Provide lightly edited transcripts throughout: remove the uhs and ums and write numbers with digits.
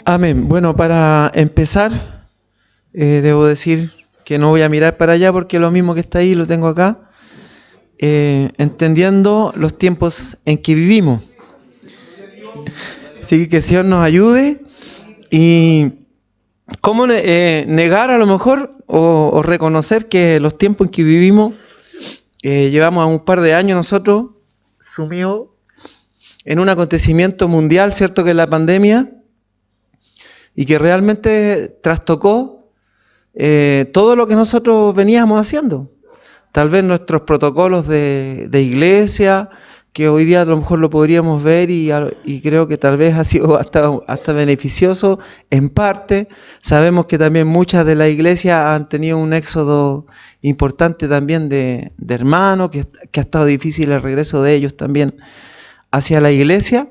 Amén. Bueno, para empezar, debo decir que no voy a mirar para allá porque lo mismo que está ahí lo tengo acá. Entendiendo los tiempos en que vivimos. Así que el Señor nos ayude. Y cómo negar a lo mejor o reconocer que los tiempos en que vivimos, llevamos a un par de años nosotros sumidos en un acontecimiento mundial, ¿cierto? Que es la pandemia, y que realmente trastocó todo lo que nosotros veníamos haciendo. Tal vez nuestros protocolos de iglesia, que hoy día a lo mejor lo podríamos ver y creo que tal vez ha sido hasta beneficioso en parte. Sabemos que también muchas de las iglesias han tenido un éxodo importante también de hermanos, que ha estado difícil el regreso de ellos también hacia la iglesia.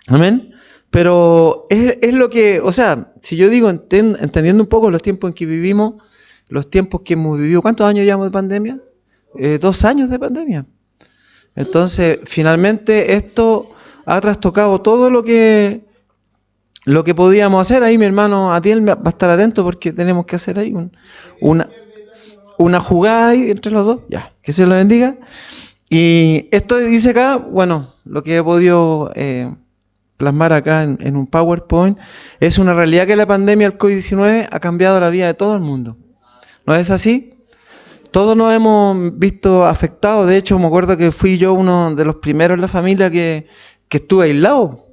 Amén. Pero es lo que, o sea, si yo digo entendiendo un poco los tiempos en que vivimos, los tiempos que hemos vivido, ¿cuántos años llevamos de pandemia? 2 años de pandemia. Entonces, finalmente esto ha trastocado todo lo que podíamos hacer. Ahí mi hermano Atiel va a estar atento porque tenemos que hacer ahí una jugada ahí entre los dos. Ya, que se lo bendiga. Y esto dice acá, bueno, lo que he podido plasmar acá en un PowerPoint, es una realidad que la pandemia del COVID-19 ha cambiado la vida de todo el mundo. ¿No es así? Todos nos hemos visto afectados. De hecho, me acuerdo que fui yo uno de los primeros en la familia que estuve aislado.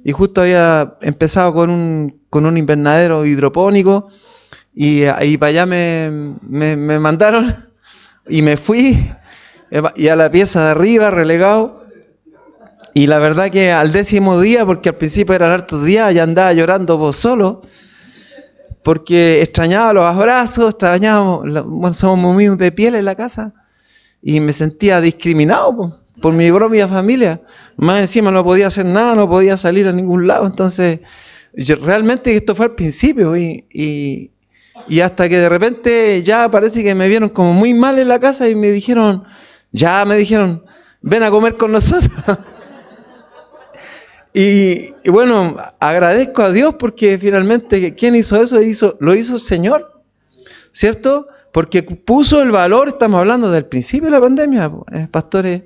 Y justo había empezado con un invernadero hidropónico. Y para allá me mandaron y me fui. Y a la pieza de arriba, relegado. Y la verdad que al 10º día, porque al principio eran hartos días, ya andaba llorando vos solo. Porque extrañaba los abrazos, bueno, somos muy de piel en la casa, y me sentía discriminado por mi propia familia. Más encima no podía hacer nada, no podía salir a ningún lado. Entonces, realmente esto fue al principio, y hasta que de repente ya parece que me vieron como muy mal en la casa y me dijeron, ven a comer con nosotros. Y bueno, agradezco a Dios porque finalmente, ¿quién hizo eso? Lo hizo el Señor, ¿cierto? Porque puso el valor, estamos hablando del principio de la pandemia, pastores,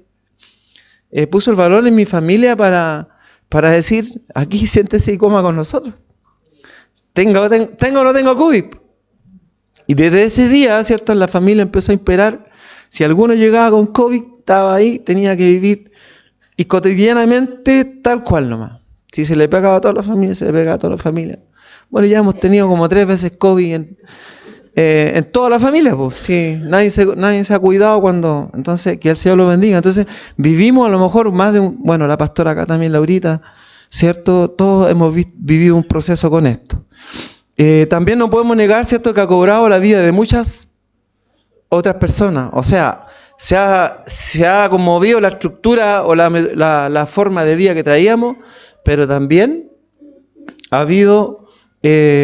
puso el valor en mi familia para decir, aquí siéntese y coma con nosotros. Tengo o no tengo COVID. Y desde ese día, ¿cierto? La familia empezó a imperar. Si alguno llegaba con COVID, estaba ahí, tenía que vivir. Y cotidianamente tal cual nomás. Si se le pegaba a toda la familia, se le pegaba a toda la familia. Bueno, ya hemos tenido como 3 veces COVID en toda la familia, pues. Sí, nadie se ha cuidado cuando. Entonces, que el Señor lo bendiga. Entonces, vivimos a lo mejor más de bueno, la pastora acá también, Laurita, ¿cierto? Todos hemos vivido un proceso con esto. También no podemos negar, ¿cierto?, que ha cobrado la vida de muchas otras personas. O sea, se ha conmovido la estructura o la forma de vida que traíamos, pero también ha habido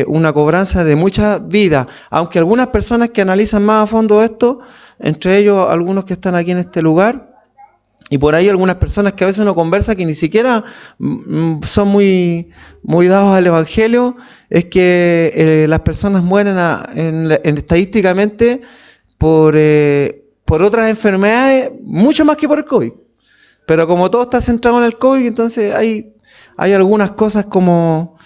una cobranza de muchas vidas. Aunque algunas personas que analizan más a fondo esto, entre ellos algunos que están aquí en este lugar, y por ahí algunas personas que a veces uno conversa que ni siquiera son muy dados al Evangelio, es que las personas mueren estadísticamente por otras enfermedades, mucho más que por el COVID. Pero como todo está centrado en el COVID, entonces hay algunas cosas como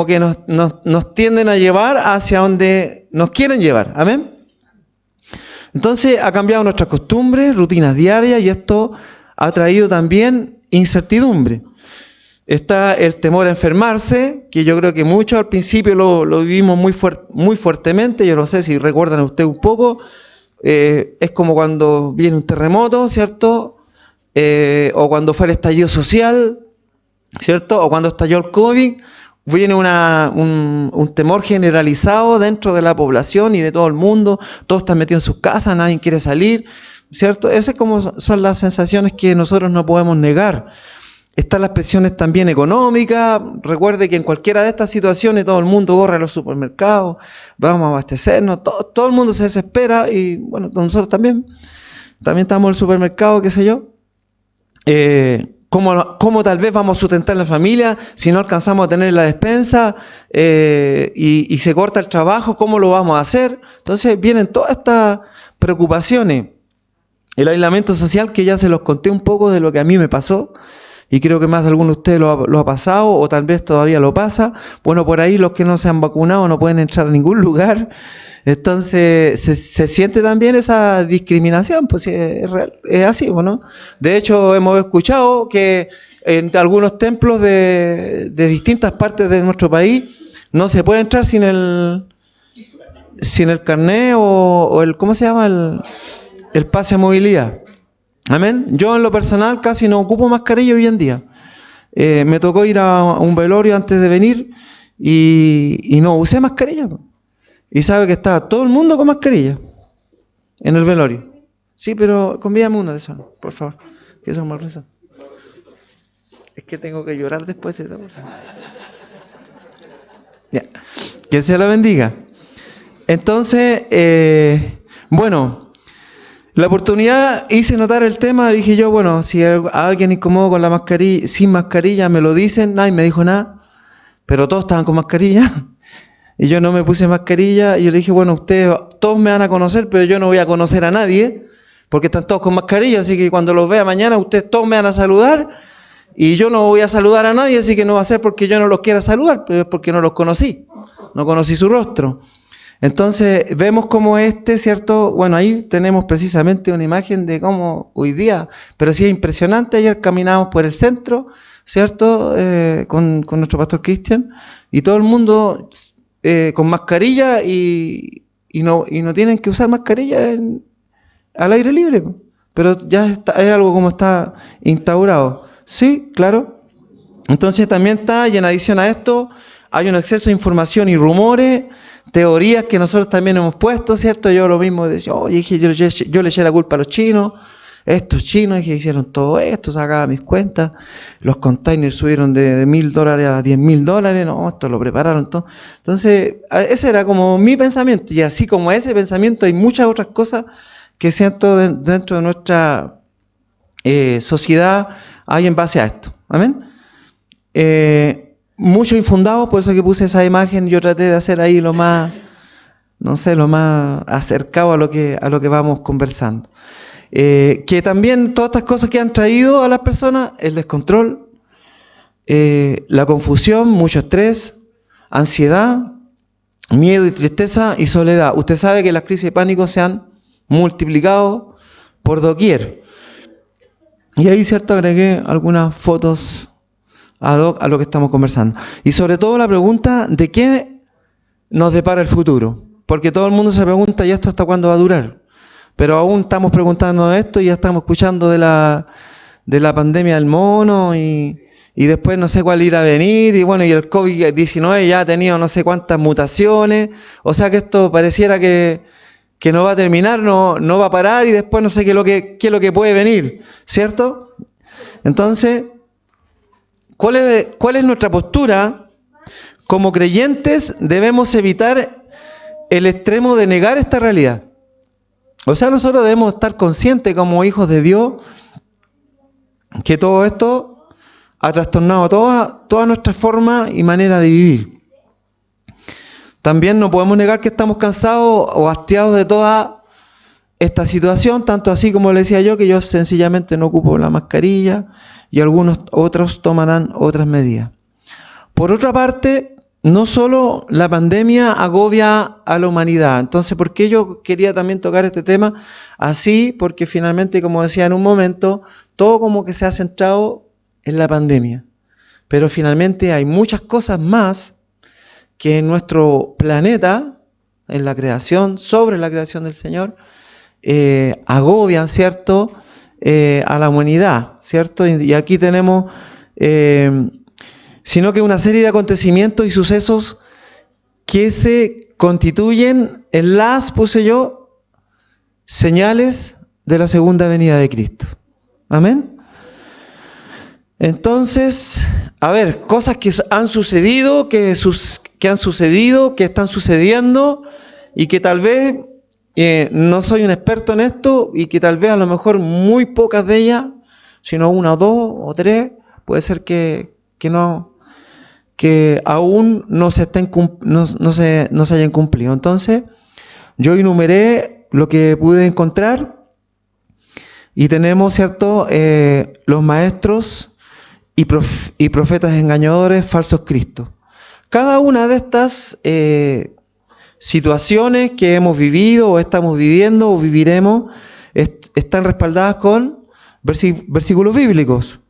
que nos tienden a llevar hacia donde nos quieren llevar. Amén. Entonces ha cambiado nuestras costumbres, rutinas diarias, y esto ha traído también incertidumbre. Está el temor a enfermarse, que yo creo que muchos al principio lo vivimos muy fuertemente. Yo no sé si recuerdan ustedes un poco. Es como cuando viene un terremoto, ¿cierto? O cuando fue el estallido social, ¿cierto? O cuando estalló el COVID, viene un temor generalizado dentro de la población y de todo el mundo. Todos están metidos en sus casas, nadie quiere salir, ¿cierto? Esas son las sensaciones que nosotros no podemos negar. Están las presiones también económicas. Recuerde que en cualquiera de estas situaciones todo el mundo corre a los supermercados, vamos a abastecernos, todo el mundo se desespera, y bueno, nosotros también estamos en el supermercado, qué sé yo. ¿Cómo tal vez vamos a sustentar la familia si no alcanzamos a tener la despensa y se corta el trabajo? ¿Cómo lo vamos a hacer? Entonces vienen todas estas preocupaciones. El aislamiento social, que ya se los conté un poco de lo que a mí me pasó, y creo que más de alguno de ustedes lo ha pasado, o tal vez todavía lo pasa. Bueno, por ahí los que no se han vacunado no pueden entrar a ningún lugar. Entonces se siente también esa discriminación, pues es real, es así, ¿no? De hecho, hemos escuchado que en algunos templos de distintas partes de nuestro país no se puede entrar sin el carnet o el, ¿cómo se llama? El pase de movilidad. Amén. Yo en lo personal casi no ocupo mascarilla hoy en día. Me tocó ir a un velorio antes de venir y no usé mascarilla. Y sabe que estaba todo el mundo con mascarilla en el velorio. Sí, pero convídame uno de esos, por favor. Que eso me reza. Es que tengo que llorar después de esa cosa. Ya. Que se lo bendiga. Entonces, bueno, la oportunidad hice notar el tema, dije yo, bueno, si alguien incómodo con la mascarilla, sin mascarilla, me lo dicen, nadie me dijo nada, pero todos estaban con mascarilla. Y yo no me puse mascarilla y yo le dije, bueno, ustedes todos me van a conocer, pero yo no voy a conocer a nadie, porque están todos con mascarilla, así que cuando los vea mañana, ustedes todos me van a saludar, y yo no voy a saludar a nadie, así que no va a ser porque yo no los quiera saludar, pero es porque no los conocí, no conocí su rostro. Entonces, vemos como ¿cierto? Bueno, ahí tenemos precisamente una imagen de cómo hoy día, pero sí es impresionante, ayer caminamos por el centro, ¿cierto? Con nuestro pastor Cristian, y todo el mundo con mascarilla y no tienen que usar mascarilla al aire libre, pero ya es algo como está instaurado. Sí, claro. Entonces también está, y en adición a esto, hay un exceso de información y rumores, teorías que nosotros también hemos puesto, ¿cierto? Yo lo mismo decía, oye, yo le eché la culpa a los chinos, estos chinos que hicieron todo esto, sacaba mis cuentas, los containers subieron de $1,000 a $10,000, no, esto lo prepararon todo. Entonces, ese era como mi pensamiento, y así como ese pensamiento hay muchas otras cosas que siento dentro de nuestra sociedad hay en base a esto. Amén. Mucho infundado, por eso que puse esa imagen, yo traté de hacer ahí lo más, no sé, lo más acercado a lo que vamos conversando. Que también todas estas cosas que han traído a las personas, el descontrol, la confusión, mucho estrés, ansiedad, miedo y tristeza y soledad. Usted sabe que las crisis de pánico se han multiplicado por doquier. Y ahí, cierto, agregué algunas fotos ad hoc a lo que estamos conversando. Y sobre todo la pregunta de qué nos depara el futuro. Porque todo el mundo se pregunta, ¿y esto hasta cuándo va a durar? Pero aún estamos preguntando esto y ya estamos escuchando de la pandemia del mono y después no sé cuál irá a venir. Y bueno, y el COVID-19 ya ha tenido no sé cuántas mutaciones. O sea que esto pareciera que no va a terminar, no va a parar y después no sé qué es lo que puede venir, ¿cierto? Entonces, ¿cuál es nuestra postura? Como creyentes debemos evitar el extremo de negar esta realidad. O sea, nosotros debemos estar conscientes como hijos de Dios que todo esto ha trastornado toda nuestra forma y manera de vivir. También no podemos negar que estamos cansados o hastiados de toda esta situación, tanto así como le decía yo, que yo sencillamente no ocupo la mascarilla y algunos otros tomarán otras medidas. Por otra parte, no solo la pandemia agobia a la humanidad. Entonces, ¿por qué yo quería también tocar este tema? Así, porque finalmente, como decía en un momento, todo como que se ha centrado en la pandemia. Pero finalmente hay muchas cosas más que en nuestro planeta, en la creación, sobre la creación del Señor, agobian, ¿cierto?, a la humanidad, ¿cierto? Y aquí tenemos, sino que una serie de acontecimientos y sucesos que se constituyen en puse yo, señales de la segunda venida de Cristo. Amén. Entonces, a ver, cosas que han sucedido, que están sucediendo y que tal vez, no soy un experto en esto y que tal vez a lo mejor muy pocas de ellas sino 1 o 2 o 3, puede ser que aún no se hayan cumplido. Entonces, yo enumeré lo que pude encontrar y tenemos, ¿cierto?, los maestros y profetas engañadores, falsos cristos. Cada una de estas situaciones que hemos vivido o estamos viviendo o viviremos están respaldadas con versículos bíblicos.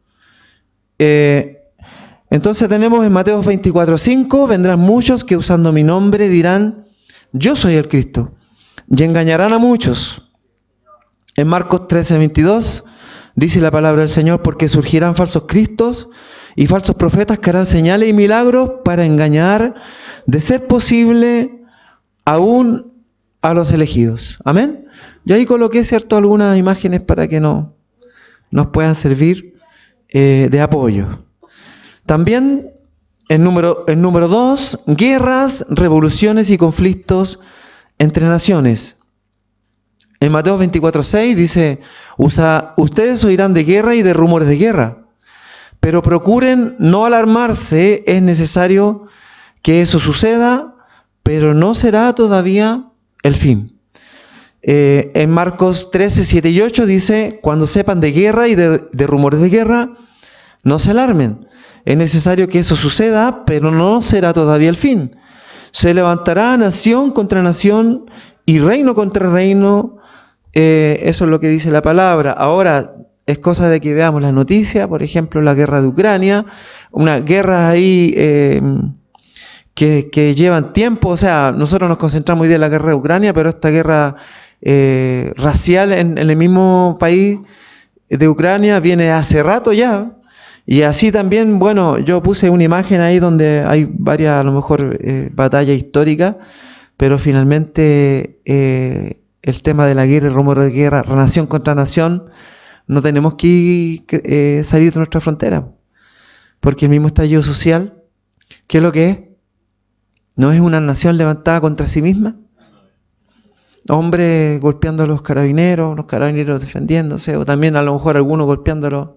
Entonces tenemos en Mateo 24:5, vendrán muchos que usando mi nombre dirán, yo soy el Cristo, y engañarán a muchos. En Marcos 13:22 dice la palabra del Señor, porque surgirán falsos cristos y falsos profetas que harán señales y milagros para engañar, de ser posible, aún a los elegidos. Amén. Yo ahí coloqué, ¿cierto?, algunas imágenes para que nos puedan servir de apoyo. También en número 2, guerras, revoluciones y conflictos entre naciones. En Mateo 24:6 dice, ustedes oirán de guerra y de rumores de guerra, pero procuren no alarmarse, es necesario que eso suceda, pero no será todavía el fin. En Marcos 13:7 y 8 dice, cuando sepan de guerra y de rumores de guerra, no se alarmen. Es necesario que eso suceda, pero no será todavía el fin. Se levantará nación contra nación y reino contra reino. Eso es lo que dice la palabra. Ahora, es cosa de que veamos las noticias, por ejemplo, la guerra de Ucrania, una guerra ahí que llevan tiempo. O sea, nosotros nos concentramos hoy día en la guerra de Ucrania, pero esta guerra racial en el mismo país de Ucrania viene hace rato ya. Y así también, bueno, yo puse una imagen ahí donde hay varias, a lo mejor, batallas históricas, pero finalmente el tema de la guerra, el rumor de guerra, nación contra nación, no tenemos que salir de nuestra frontera, porque el mismo estallido social, ¿qué es lo que es? ¿No es una nación levantada contra sí misma? Hombres golpeando a los carabineros defendiéndose, o también a lo mejor algunos golpeándolos.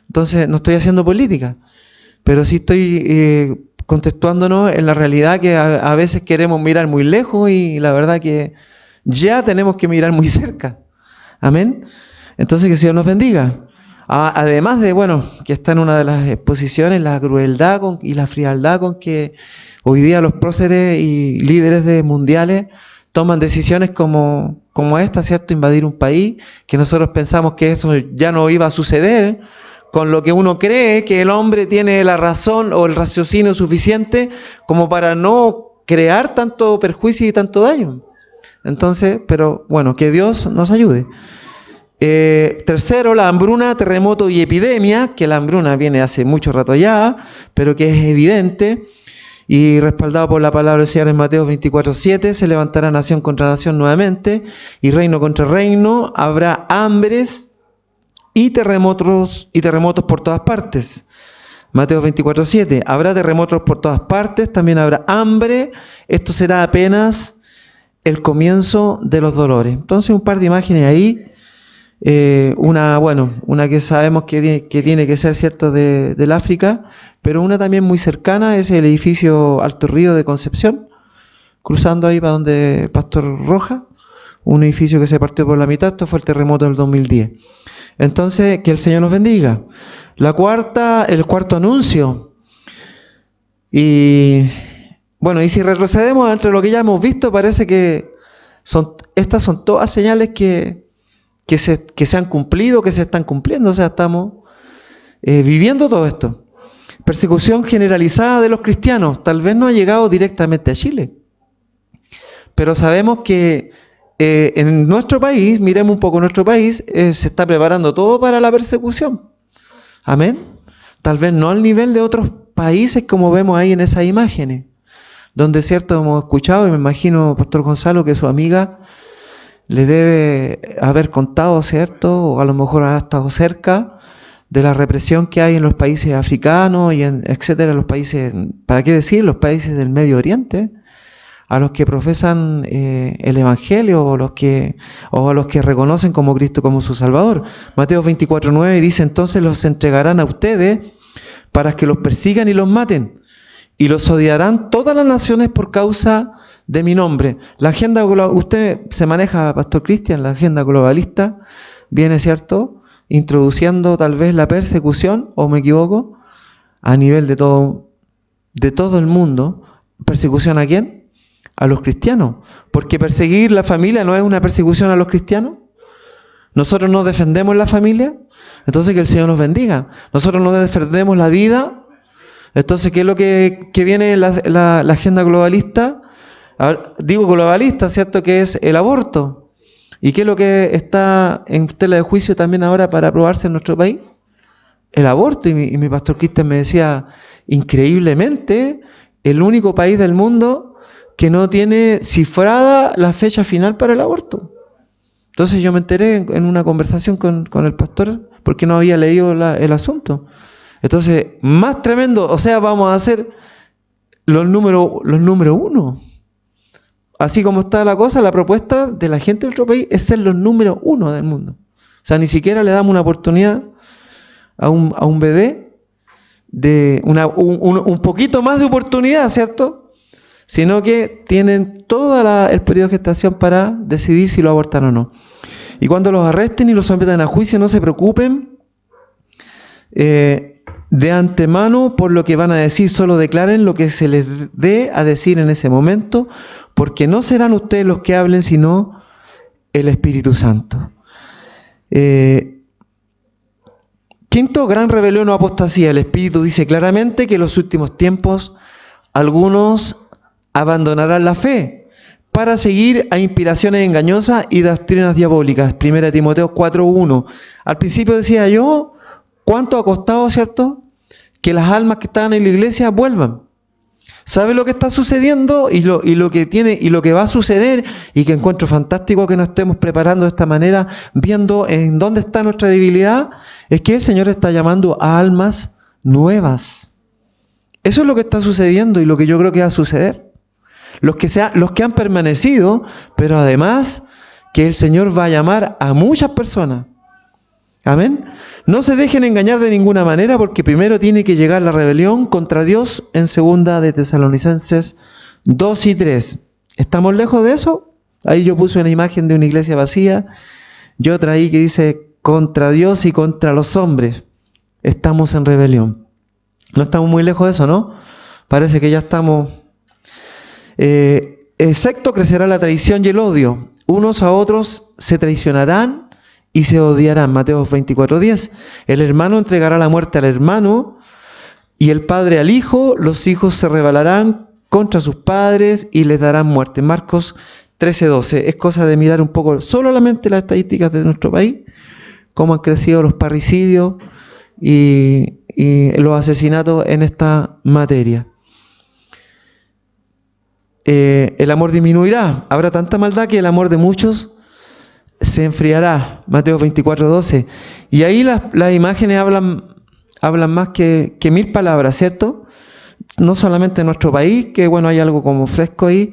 Entonces, no estoy haciendo política, pero sí estoy contextuándonos en la realidad que a veces queremos mirar muy lejos y la verdad que ya tenemos que mirar muy cerca. Amén. Entonces, que el Señor nos bendiga. Además de, bueno, que está en una de las exposiciones, la crueldad y la frialdad con que hoy día los próceres y líderes mundiales toman decisiones como esta, ¿cierto? Invadir un país, que nosotros pensamos que eso ya no iba a suceder, con lo que uno cree que el hombre tiene la razón o el raciocinio suficiente como para no crear tanto perjuicio y tanto daño. Entonces, pero bueno, que Dios nos ayude. Tercero, la hambruna, terremoto y epidemia, que la hambruna viene hace mucho rato ya, pero que es evidente y respaldado por la palabra del Señor en Mateo 24:7, se levantará nación contra nación nuevamente y reino contra reino, habrá hambres y terremotos por todas partes. Mateo 24:7, habrá terremotos por todas partes, también habrá hambre, esto será apenas el comienzo de los dolores. Entonces un par de imágenes ahí, una que sabemos que tiene que ser, ¿cierto?, del África, pero una también muy cercana es el edificio Alto Río de Concepción, cruzando ahí para donde Pastor Roja, un edificio que se partió por la mitad. Esto fue el terremoto del 2010. Entonces, que el Señor nos bendiga. El cuarto anuncio. Y bueno, y si retrocedemos entre lo que ya hemos visto, parece que estas son todas señales que se han cumplido, que se están cumpliendo. O sea, estamos viviendo todo esto. Persecución generalizada de los cristianos. Tal vez no ha llegado directamente a Chile, pero sabemos que en nuestro país, miremos un poco nuestro país, se está preparando todo para la persecución. Amén. Tal vez no al nivel de otros países como vemos ahí en esas imágenes, donde, cierto, hemos escuchado, y me imagino, Pastor Gonzalo, que su amiga le debe haber contado, ¿cierto? O a lo mejor ha estado cerca de la represión que hay en los países africanos y etcétera, los países, ¿para qué decir? Los países del Medio Oriente. a los que profesan el Evangelio o a los que reconocen como Cristo como su Salvador. Mateo 24:9 dice: entonces los entregarán a ustedes para que los persigan y los maten, y los odiarán todas las naciones por causa de mi nombre. La agenda global, usted se maneja, Pastor Cristian, la agenda globalista viene, ¿cierto?, introduciendo tal vez la persecución, o me equivoco, a nivel de todo el mundo. ¿Persecución a quién? A los cristianos. Porque perseguir la familia no es una persecución a los cristianos. Nosotros no defendemos la familia, entonces que el Señor nos bendiga. Nosotros no defendemos la vida, entonces ¿qué es lo que viene en la agenda globalista? Digo globalista, ¿cierto?, que es el aborto. ¿Y qué es lo que está en tela de juicio también ahora para aprobarse en nuestro país? El aborto. Y mi pastor Cristian me decía, increíblemente, el único país del mundo que no tiene cifrada la fecha final para el aborto. Entonces yo me enteré en una conversación con el pastor porque no había leído el asunto. Entonces, más tremendo, o sea, vamos a hacer los número uno. Así como está la cosa, la propuesta de la gente de otro país es ser los número uno del mundo. O sea, ni siquiera le damos una oportunidad a un bebé de un poquito más de oportunidad, ¿cierto? Sino que tienen todo el periodo de gestación para decidir si lo abortan o no. Y cuando los arresten y los sometan a juicio, no se preocupen de antemano por lo que van a decir, solo declaren lo que se les dé a decir en ese momento, porque no serán ustedes los que hablen, sino el Espíritu Santo. Quinto, gran rebelión o apostasía. El Espíritu dice claramente que en los últimos tiempos algunos abandonarán la fe para seguir a inspiraciones engañosas y doctrinas diabólicas. 1 Timoteo 4:1. Al principio decía yo, ¿cuánto ha costado, cierto?, que las almas que estaban en la iglesia vuelvan. ¿Sabe lo que está sucediendo y lo que va a suceder? Y que encuentro fantástico que nos estemos preparando de esta manera, viendo en dónde está nuestra debilidad, es que el Señor está llamando a almas nuevas. Eso es lo que está sucediendo y lo que yo creo que va a suceder. Los que han permanecido, pero además que el Señor va a llamar a muchas personas. Amén. No se dejen engañar de ninguna manera, porque primero tiene que llegar la rebelión contra Dios en 2 de Tesalonicenses 2 y 3. ¿Estamos lejos de eso? Ahí yo puse una imagen de una iglesia vacía. Yo otra ahí que dice contra Dios y contra los hombres. Estamos en rebelión. No estamos muy lejos de eso, ¿no? Parece que ya estamos. Excepto crecerá la traición y el odio. Unos a otros se traicionarán y se odiarán. Mateo 24:10. El hermano entregará la muerte al hermano y el padre al hijo. Los hijos se rebelarán contra sus padres y les darán muerte. Marcos 13:12. Es cosa de mirar un poco solamente las estadísticas de nuestro país, cómo han crecido los parricidios y los asesinatos en esta materia. El amor disminuirá. Habrá tanta maldad que el amor de muchos se enfriará. Mateo 24:12. Y ahí las imágenes hablan más que 1000 palabras, ¿cierto? No solamente en nuestro país, que bueno, hay algo como fresco ahí,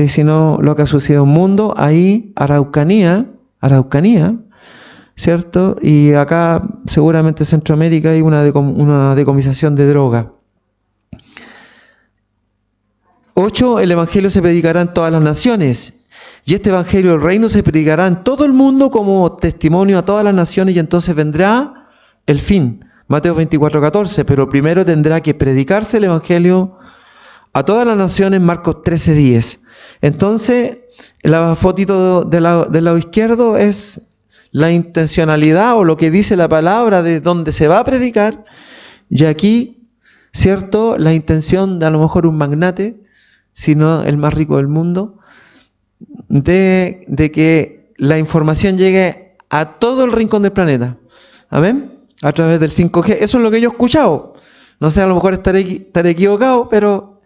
sino lo que ha sucedido en el mundo. Ahí, Araucanía, ¿cierto? Y acá, seguramente en Centroamérica, hay una decomisación de droga. 8. El Evangelio se predicará en todas las naciones. Y este Evangelio del Reino se predicará en todo el mundo como testimonio a todas las naciones, y entonces vendrá el fin. Mateo 24:14. Pero primero tendrá que predicarse el Evangelio a todas las naciones. Marcos 13:10. Entonces, la fotito del lado izquierdo es la intencionalidad o lo que dice la palabra de donde se va a predicar. Y aquí, ¿cierto?, la intención de a lo mejor un magnate, sino el más rico del mundo, de que la información llegue a todo el rincón del planeta. ¿Amén? A través del 5G. Eso es lo que yo he escuchado. No sé, a lo mejor estaré equivocado, pero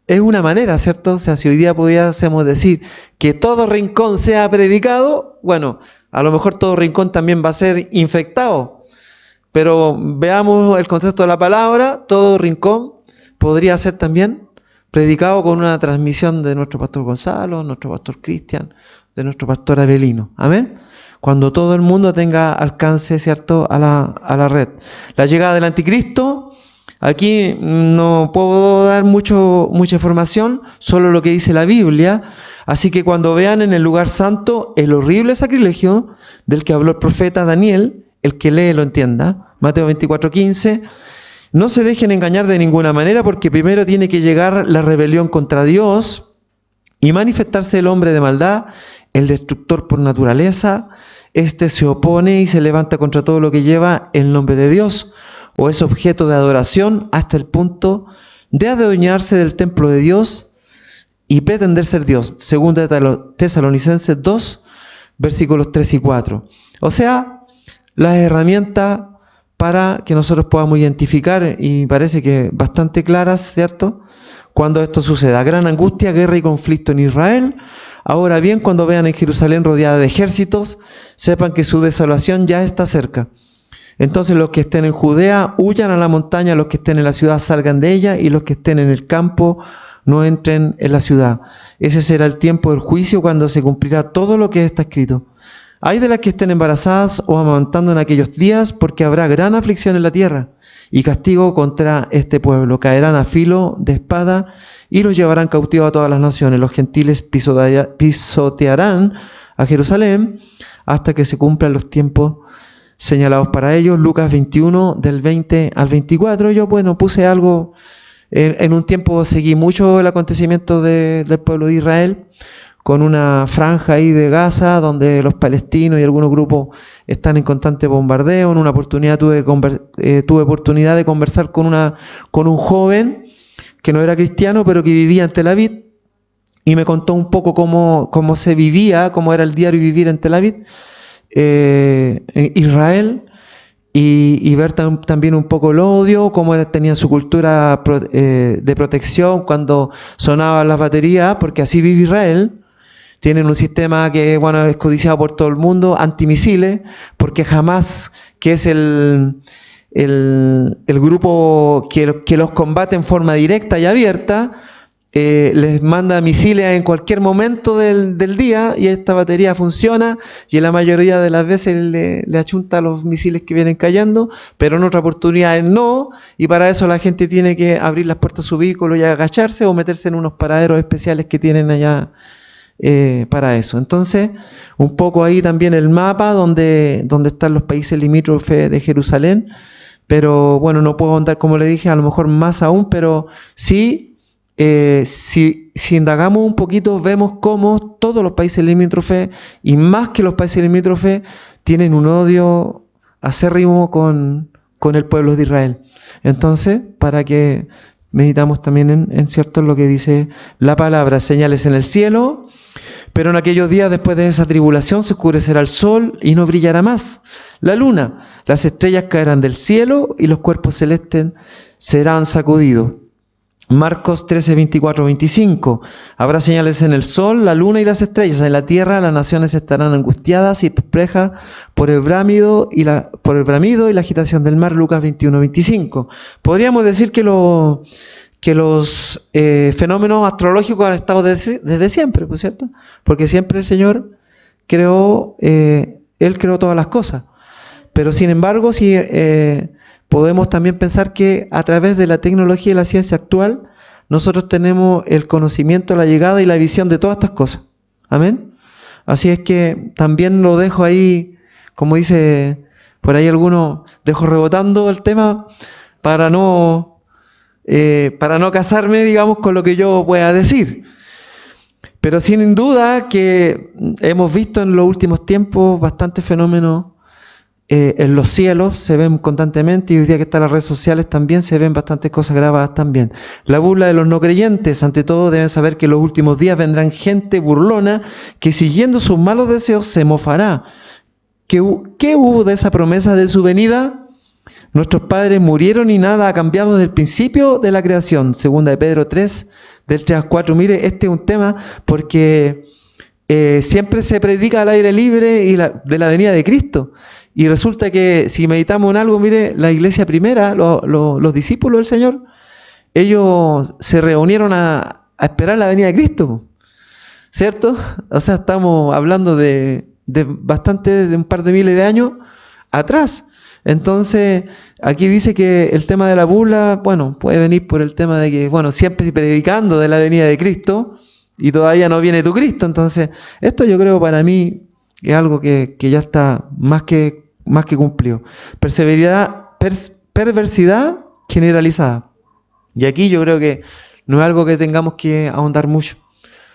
es una manera, ¿cierto? O sea, si hoy día pudiésemos decir que todo rincón sea predicado, bueno, a lo mejor todo rincón también va a ser infectado. Pero veamos el contexto de la palabra. Todo rincón podría ser también predicado con una transmisión de nuestro pastor Gonzalo, nuestro pastor Cristian, de nuestro pastor Abelino. Amén. Cuando todo el mundo tenga alcance, ¿cierto?, a la red. La llegada del anticristo, aquí no puedo dar mucha información, solo lo que dice la Biblia. Así que cuando vean en el lugar santo el horrible sacrilegio del que habló el profeta Daniel, el que lee lo entienda, Mateo 24:15, no se dejen engañar de ninguna manera, porque primero tiene que llegar la rebelión contra Dios y manifestarse el hombre de maldad, el destructor por naturaleza. Este se opone y se levanta contra todo lo que lleva el nombre de Dios o es objeto de adoración, hasta el punto de adueñarse del templo de Dios y pretender ser Dios. Segunda de Tesalonicenses 2, versículos 3 y 4. O sea, las herramientas para que nosotros podamos identificar, y parece que bastante claras, ¿cierto?, cuando esto suceda. Gran angustia, guerra y conflicto en Israel. Ahora bien, cuando vean en Jerusalén rodeada de ejércitos, sepan que su desolación ya está cerca. Entonces los que estén en Judea huyan a la montaña, los que estén en la ciudad salgan de ella, y los que estén en el campo no entren en la ciudad. Ese será el tiempo del juicio, cuando se cumplirá todo lo que está escrito. Hay de las que estén embarazadas o amamantando en aquellos días, porque habrá gran aflicción en la tierra y castigo contra este pueblo. Caerán a filo de espada y los llevarán cautivos a todas las naciones. Los gentiles pisotearán a Jerusalén hasta que se cumplan los tiempos señalados para ellos. Lucas 21, del 20 al 24. Yo, puse algo, en un tiempo seguí mucho el acontecimiento del pueblo de Israel, con una franja ahí de Gaza, donde los palestinos y algunos grupos están en constante bombardeo. En una oportunidad tuve oportunidad de conversar con un joven que no era cristiano, pero que vivía en Tel Aviv, y me contó un poco cómo se vivía, cómo era el diario vivir en Tel Aviv, Israel, y ver también un poco el odio, cómo tenían su cultura de protección cuando sonaban las baterías, porque así vive Israel. Tienen un sistema que es codiciado por todo el mundo, antimisiles, porque Hamas, que es el grupo que los combate en forma directa y abierta, les manda misiles en cualquier momento del día, y esta batería funciona, y en la mayoría de las veces le achunta los misiles que vienen cayendo, pero en otras oportunidades no, y para eso la gente tiene que abrir las puertas de su vehículo y agacharse o meterse en unos paraderos especiales que tienen allá para eso. Entonces, un poco ahí también el mapa donde están los países limítrofes de Jerusalén, pero no puedo andar, como le dije, a lo mejor más aún, pero sí, si indagamos un poquito, vemos cómo todos los países limítrofes, y más que los países limítrofes, tienen un odio acérrimo con el pueblo de Israel. Entonces, para que meditamos también en cierto lo que dice la palabra: señales en el cielo, pero en aquellos días después de esa tribulación se oscurecerá el sol y no brillará más la luna, las estrellas caerán del cielo y los cuerpos celestes serán sacudidos. Marcos 13, 24, 25. Habrá señales en el sol, la luna y las estrellas. En la tierra las naciones estarán angustiadas y perplejas por el bramido y la agitación del mar. Lucas 21, 25. Podríamos decir que los fenómenos astrológicos han estado desde siempre, ¿por cierto? Porque siempre el Señor Él creó todas las cosas. Pero sin embargo, sí, podemos también pensar que a través de la tecnología y la ciencia actual, nosotros tenemos el conocimiento, la llegada y la visión de todas estas cosas. Amén. Así es que también lo dejo ahí, como dice por ahí alguno, dejo rebotando el tema para no casarme, digamos, con lo que yo pueda decir. Pero sin duda que hemos visto en los últimos tiempos bastantes fenómenos en los cielos, se ven constantemente, y hoy día que están las redes sociales también se ven bastantes cosas grabadas también. La burla de los no creyentes. Ante todo deben saber que en los últimos días vendrán gente burlona que, siguiendo sus malos deseos, se mofará. ¿Qué hubo de esa promesa de su venida? Nuestros padres murieron y nada ha cambiado desde el principio de la creación. Segunda de Pedro 3, del 3 al 4. Mire, este es un tema porque siempre se predica al aire libre de la venida de Cristo. Y resulta que si meditamos en algo, mire, la iglesia primera, los discípulos del Señor, ellos se reunieron a esperar la venida de Cristo, ¿cierto? O sea, estamos hablando de bastante, de un par de miles de años atrás. Entonces, aquí dice que el tema de la burla, bueno, puede venir por el tema de que, bueno, siempre predicando de la venida de Cristo y todavía no viene tu Cristo. Entonces, esto yo creo para mí es algo que ya está más que cumplido. Perversidad generalizada. Y aquí yo creo que no es algo que tengamos que ahondar mucho.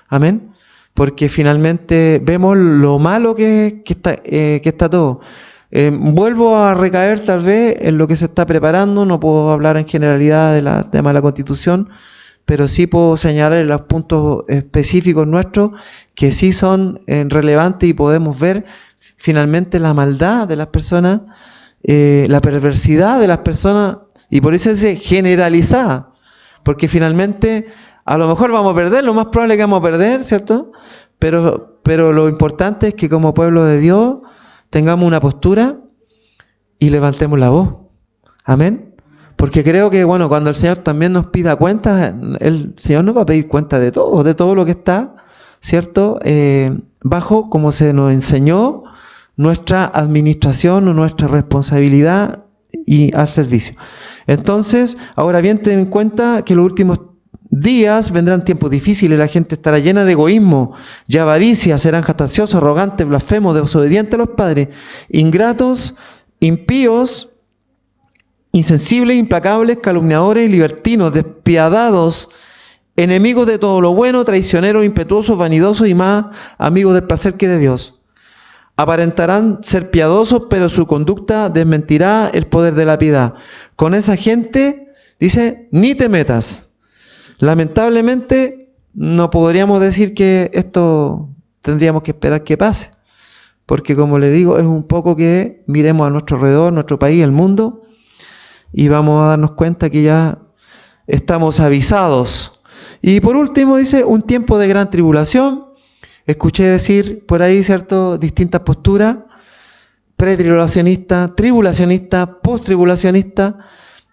Amén. Porque finalmente vemos lo malo que está todo. Vuelvo a recaer tal vez en lo que se está preparando. No puedo hablar en generalidad del tema de la Constitución, pero sí puedo señalar los puntos específicos nuestros que sí son relevantes y podemos ver finalmente la maldad de las personas, la perversidad de las personas, y por eso es generalizada, porque finalmente a lo mejor vamos a perder, lo más probable es que vamos a perder, ¿cierto? Pero lo importante es que como pueblo de Dios tengamos una postura y levantemos la voz. Amén. Porque creo que, bueno, cuando el Señor también nos pida cuentas, el Señor nos va a pedir cuenta de todo lo que está, ¿cierto? Bajo, como se nos enseñó, nuestra administración o nuestra responsabilidad y al servicio. Entonces, ahora bien, ten en cuenta que los últimos días vendrán tiempos difíciles, la gente estará llena de egoísmo y avaricia, serán jactanciosos, arrogantes, blasfemos, desobedientes a los padres, ingratos, impíos, insensibles, implacables, calumniadores, libertinos, despiadados, enemigos de todo lo bueno, traicioneros, impetuosos, vanidosos y más amigos del placer que de Dios. Aparentarán ser piadosos, pero su conducta desmentirá el poder de la piedad. Con esa gente, dice, ni te metas. Lamentablemente, no podríamos decir que esto tendríamos que esperar que pase, porque como le digo, es un poco que miremos a nuestro alrededor, nuestro país, el mundo, y vamos a darnos cuenta que ya estamos avisados. Y por último dice, un tiempo de gran tribulación. Escuché decir por ahí, ¿cierto?, distintas posturas, pretribulacionista, tribulacionista, posttribulacionista,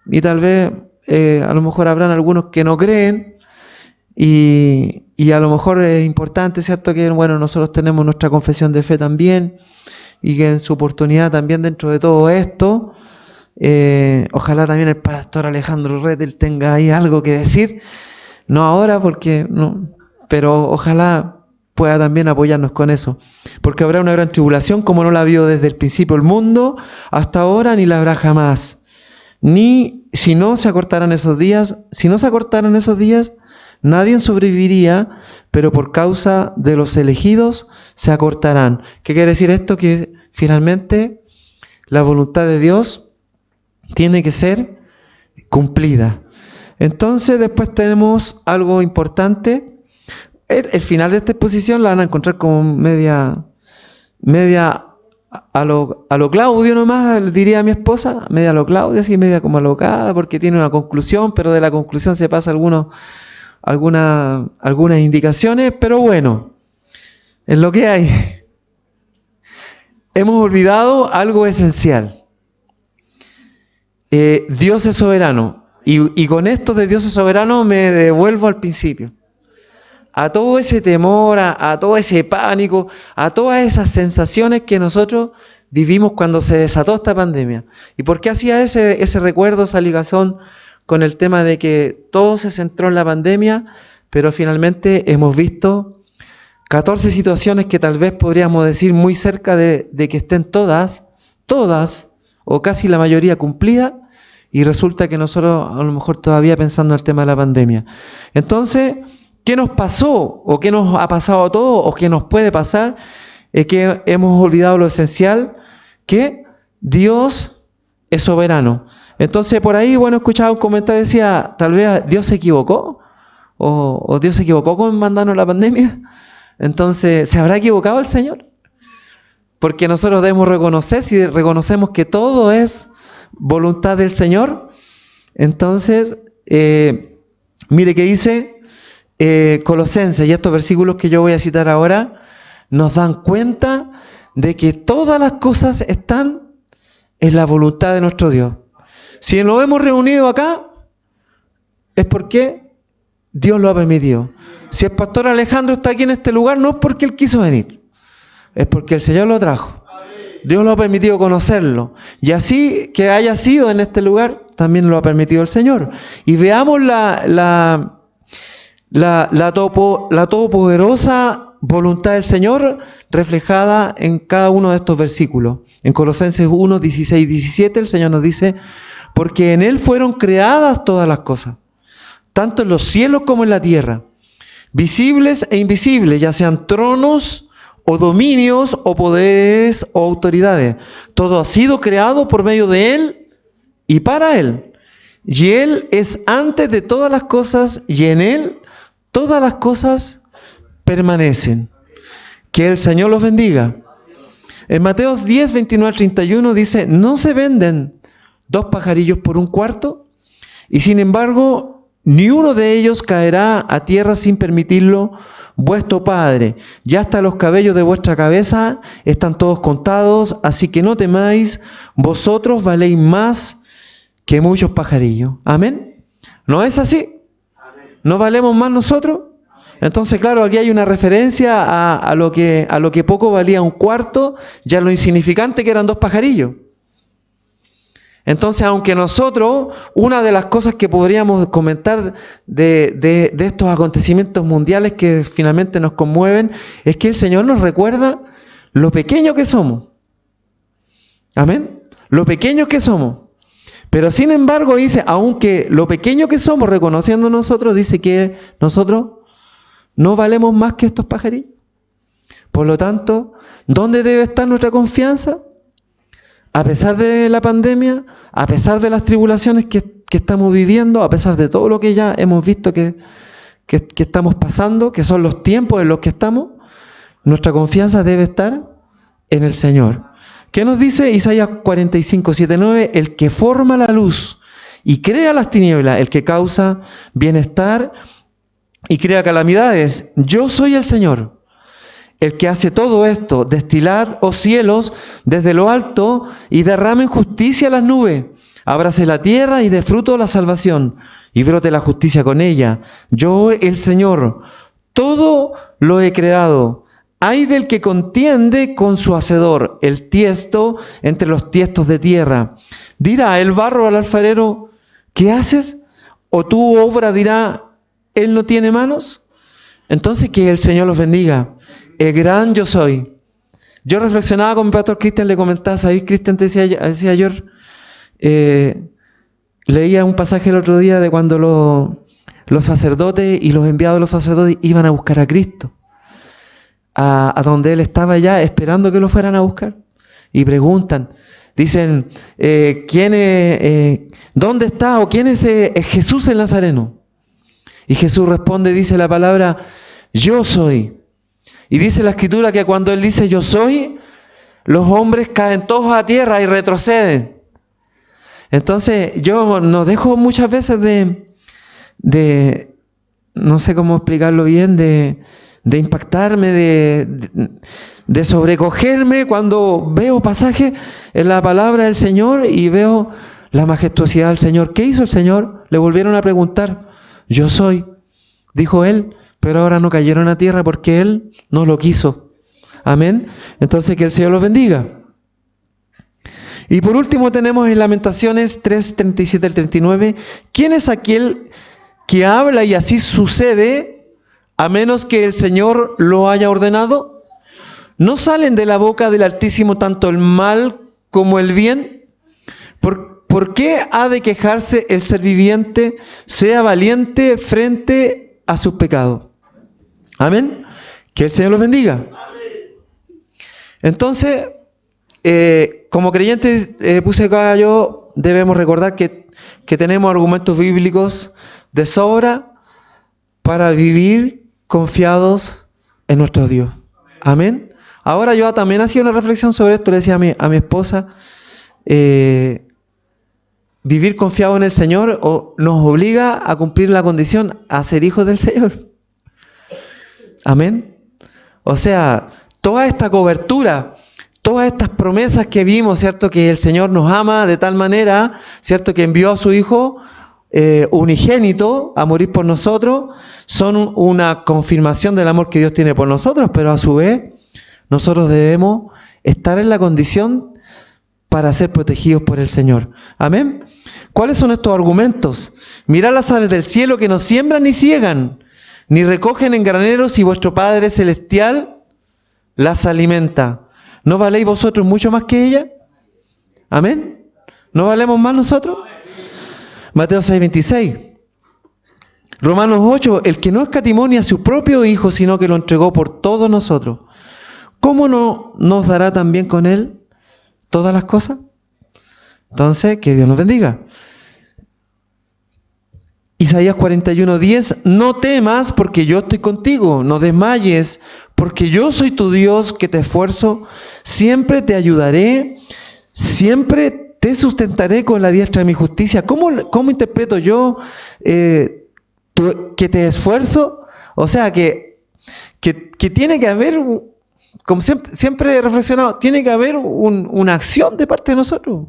y tal vez a lo mejor habrán algunos que no creen, y a lo mejor es importante, ¿cierto?, que bueno, nosotros tenemos nuestra confesión de fe también, y que en su oportunidad también dentro de todo esto, ojalá también el pastor Alejandro Rettel tenga ahí algo que decir, no ahora porque no, pero ojalá pueda también apoyarnos con eso, porque habrá una gran tribulación como no la vio desde el principio el mundo hasta ahora, ni la habrá jamás, ni si no se acortaran esos días, nadie sobreviviría, pero por causa de los elegidos se acortarán. ¿Qué quiere decir esto? Que finalmente la voluntad de Dios tiene que ser cumplida. Entonces después tenemos algo importante. El final de esta exposición la van a encontrar como media a lo Claudio nomás, diría mi esposa, media a lo Claudio, así media como alocada, porque tiene una conclusión, pero de la conclusión se pasa algunas indicaciones, pero bueno, es lo que hay. Hemos olvidado algo esencial. Dios es soberano, y con esto de Dios es soberano me devuelvo al principio. A todo ese temor, a todo ese pánico, a todas esas sensaciones que nosotros vivimos cuando se desató esta pandemia. ¿Y por qué hacía ese recuerdo, esa ligación con el tema de que todo se centró en la pandemia, pero finalmente hemos visto 14 situaciones que tal vez podríamos decir muy cerca de que estén todas, o casi la mayoría cumplidas, y resulta que nosotros a lo mejor todavía pensando en el tema de la pandemia. Entonces, ¿qué nos pasó? ¿O qué nos ha pasado a todos? ¿O qué nos puede pasar? Es que hemos olvidado lo esencial, que Dios es soberano. Entonces, por ahí, bueno, escuchaba un comentario que decía, tal vez Dios se equivocó, o Dios se equivocó con mandarnos la pandemia. Entonces, ¿se habrá equivocado el Señor? Porque nosotros debemos reconocer, si reconocemos que todo es voluntad del Señor, entonces, mire que dice Colosenses, y estos versículos que yo voy a citar ahora, nos dan cuenta de que todas las cosas están en la voluntad de nuestro Dios. Si nos hemos reunido acá, es porque Dios lo ha permitido. Si el pastor Alejandro está aquí en este lugar, no es porque él quiso venir, es porque el Señor lo trajo. Dios lo ha permitido conocerlo. Y así que haya sido en este lugar, también lo ha permitido el Señor. Y veamos la todopoderosa voluntad del Señor reflejada en cada uno de estos versículos. En Colosenses 1, 16 y 17 el Señor nos dice: porque en Él fueron creadas todas las cosas, tanto en los cielos como en la tierra, visibles e invisibles, ya sean tronos o dominios o poderes o autoridades. Todo ha sido creado por medio de Él y para Él. Y Él es antes de todas las cosas, y en Él todas las cosas permanecen. Que el Señor los bendiga. En Mateo 10, 29 al 31 dice: ¿no se venden 2 pajarillos por un cuarto? Y sin embargo, ni uno de ellos caerá a tierra sin permitirlo vuestro Padre. Ya hasta los cabellos de vuestra cabeza están todos contados, así que no temáis, vosotros valéis más que muchos pajarillos. ¿Amén? ¿No es así? ¿No valemos más nosotros? Entonces, claro, aquí hay una referencia a lo que poco valía un cuarto, ya lo insignificante que eran 2 pajarillos. Entonces, aunque nosotros, una de las cosas que podríamos comentar de estos acontecimientos mundiales que finalmente nos conmueven, es que el Señor nos recuerda lo pequeño que somos. ¿Amén? Lo pequeños que somos. Pero sin embargo dice, aunque lo pequeño que somos, reconociendo nosotros, dice que nosotros no valemos más que estos pajarillos. Por lo tanto, ¿dónde debe estar nuestra confianza? A pesar de la pandemia, a pesar de las tribulaciones que estamos viviendo, a pesar de todo lo que ya hemos visto que estamos pasando, que son los tiempos en los que estamos, nuestra confianza debe estar en el Señor. ¿Qué nos dice Isaías 45, 7, 9? El que forma la luz y crea las tinieblas, el que causa bienestar y crea calamidades. Yo soy el Señor, el que hace todo esto. Destilad, oh cielos, desde lo alto y derramen justicia a las nubes. Ábrase la tierra y dé fruto la salvación y brote la justicia con ella. Yo, el Señor, todo lo he creado. Ay del que contiende con su hacedor, el tiesto entre los tiestos de tierra. Dirá el barro al alfarero: ¿qué haces? O tu obra dirá: ¿él no tiene manos? Entonces que el Señor los bendiga. El gran yo soy. Yo reflexionaba con mi pastor Cristian, le comentaba: ¿sabéis, Cristian? Te decía yo, leía un pasaje el otro día de cuando los sacerdotes y los enviados de los sacerdotes iban a buscar a Cristo, a donde Él estaba ya esperando que lo fueran a buscar. Y preguntan, dicen, ¿dónde está o quién es Jesús el Nazareno? Y Jesús responde, dice la palabra: yo soy. Y dice la Escritura que cuando Él dice yo soy, los hombres caen todos a tierra y retroceden. Entonces yo no dejo muchas veces de no sé cómo explicarlo bien, de impactarme, de sobrecogerme cuando veo pasajes en la palabra del Señor y veo la majestuosidad del Señor. ¿Qué hizo el Señor? Le volvieron a preguntar. Yo soy, dijo Él, pero ahora no cayeron a tierra porque Él no lo quiso. Amén. Entonces que el Señor los bendiga. Y por último tenemos en Lamentaciones 3, 37 al 39. ¿Quién es aquel que habla y así sucede, a menos que el Señor lo haya ordenado? ¿No salen de la boca del Altísimo tanto el mal como el bien? ¿Por qué ha de quejarse el ser viviente? Sea valiente frente a sus pecados. Amén. Que el Señor los bendiga. Entonces, como creyentes, puse acá yo, debemos recordar que tenemos argumentos bíblicos de sobra para vivir confiados en nuestro Dios. Amén. Ahora yo también hacía una reflexión sobre esto, le decía a mi esposa, vivir confiado en el Señor nos obliga a cumplir la condición, a ser hijos del Señor. Amén. O sea, toda esta cobertura, todas estas promesas que vimos, ¿cierto? Que el Señor nos ama de tal manera, ¿cierto? Que envió a su Hijo unigénito a morir por nosotros, son una confirmación del amor que Dios tiene por nosotros, pero a su vez nosotros debemos estar en la condición para ser protegidos por el Señor. Amén. ¿Cuáles son estos argumentos? Mirad las aves del cielo que no siembran ni ciegan, ni recogen en graneros, y vuestro Padre Celestial las alimenta. ¿No valéis vosotros mucho más que ella? Amén. ¿No valemos más nosotros? Mateo 6:26. Romanos 8, el que no escatimó ni a su propio Hijo, sino que lo entregó por todos nosotros, ¿cómo no nos dará también con Él todas las cosas? Entonces, que Dios nos bendiga. Isaías 41:10, no temas porque yo estoy contigo, no desmayes porque yo soy tu Dios que te esfuerzo, siempre te ayudaré, siempre te sustentaré con la diestra de mi justicia. ¿Cómo interpreto yo que te esfuerzo? O sea, que tiene que haber, como siempre he reflexionado, tiene que haber una acción de parte de nosotros.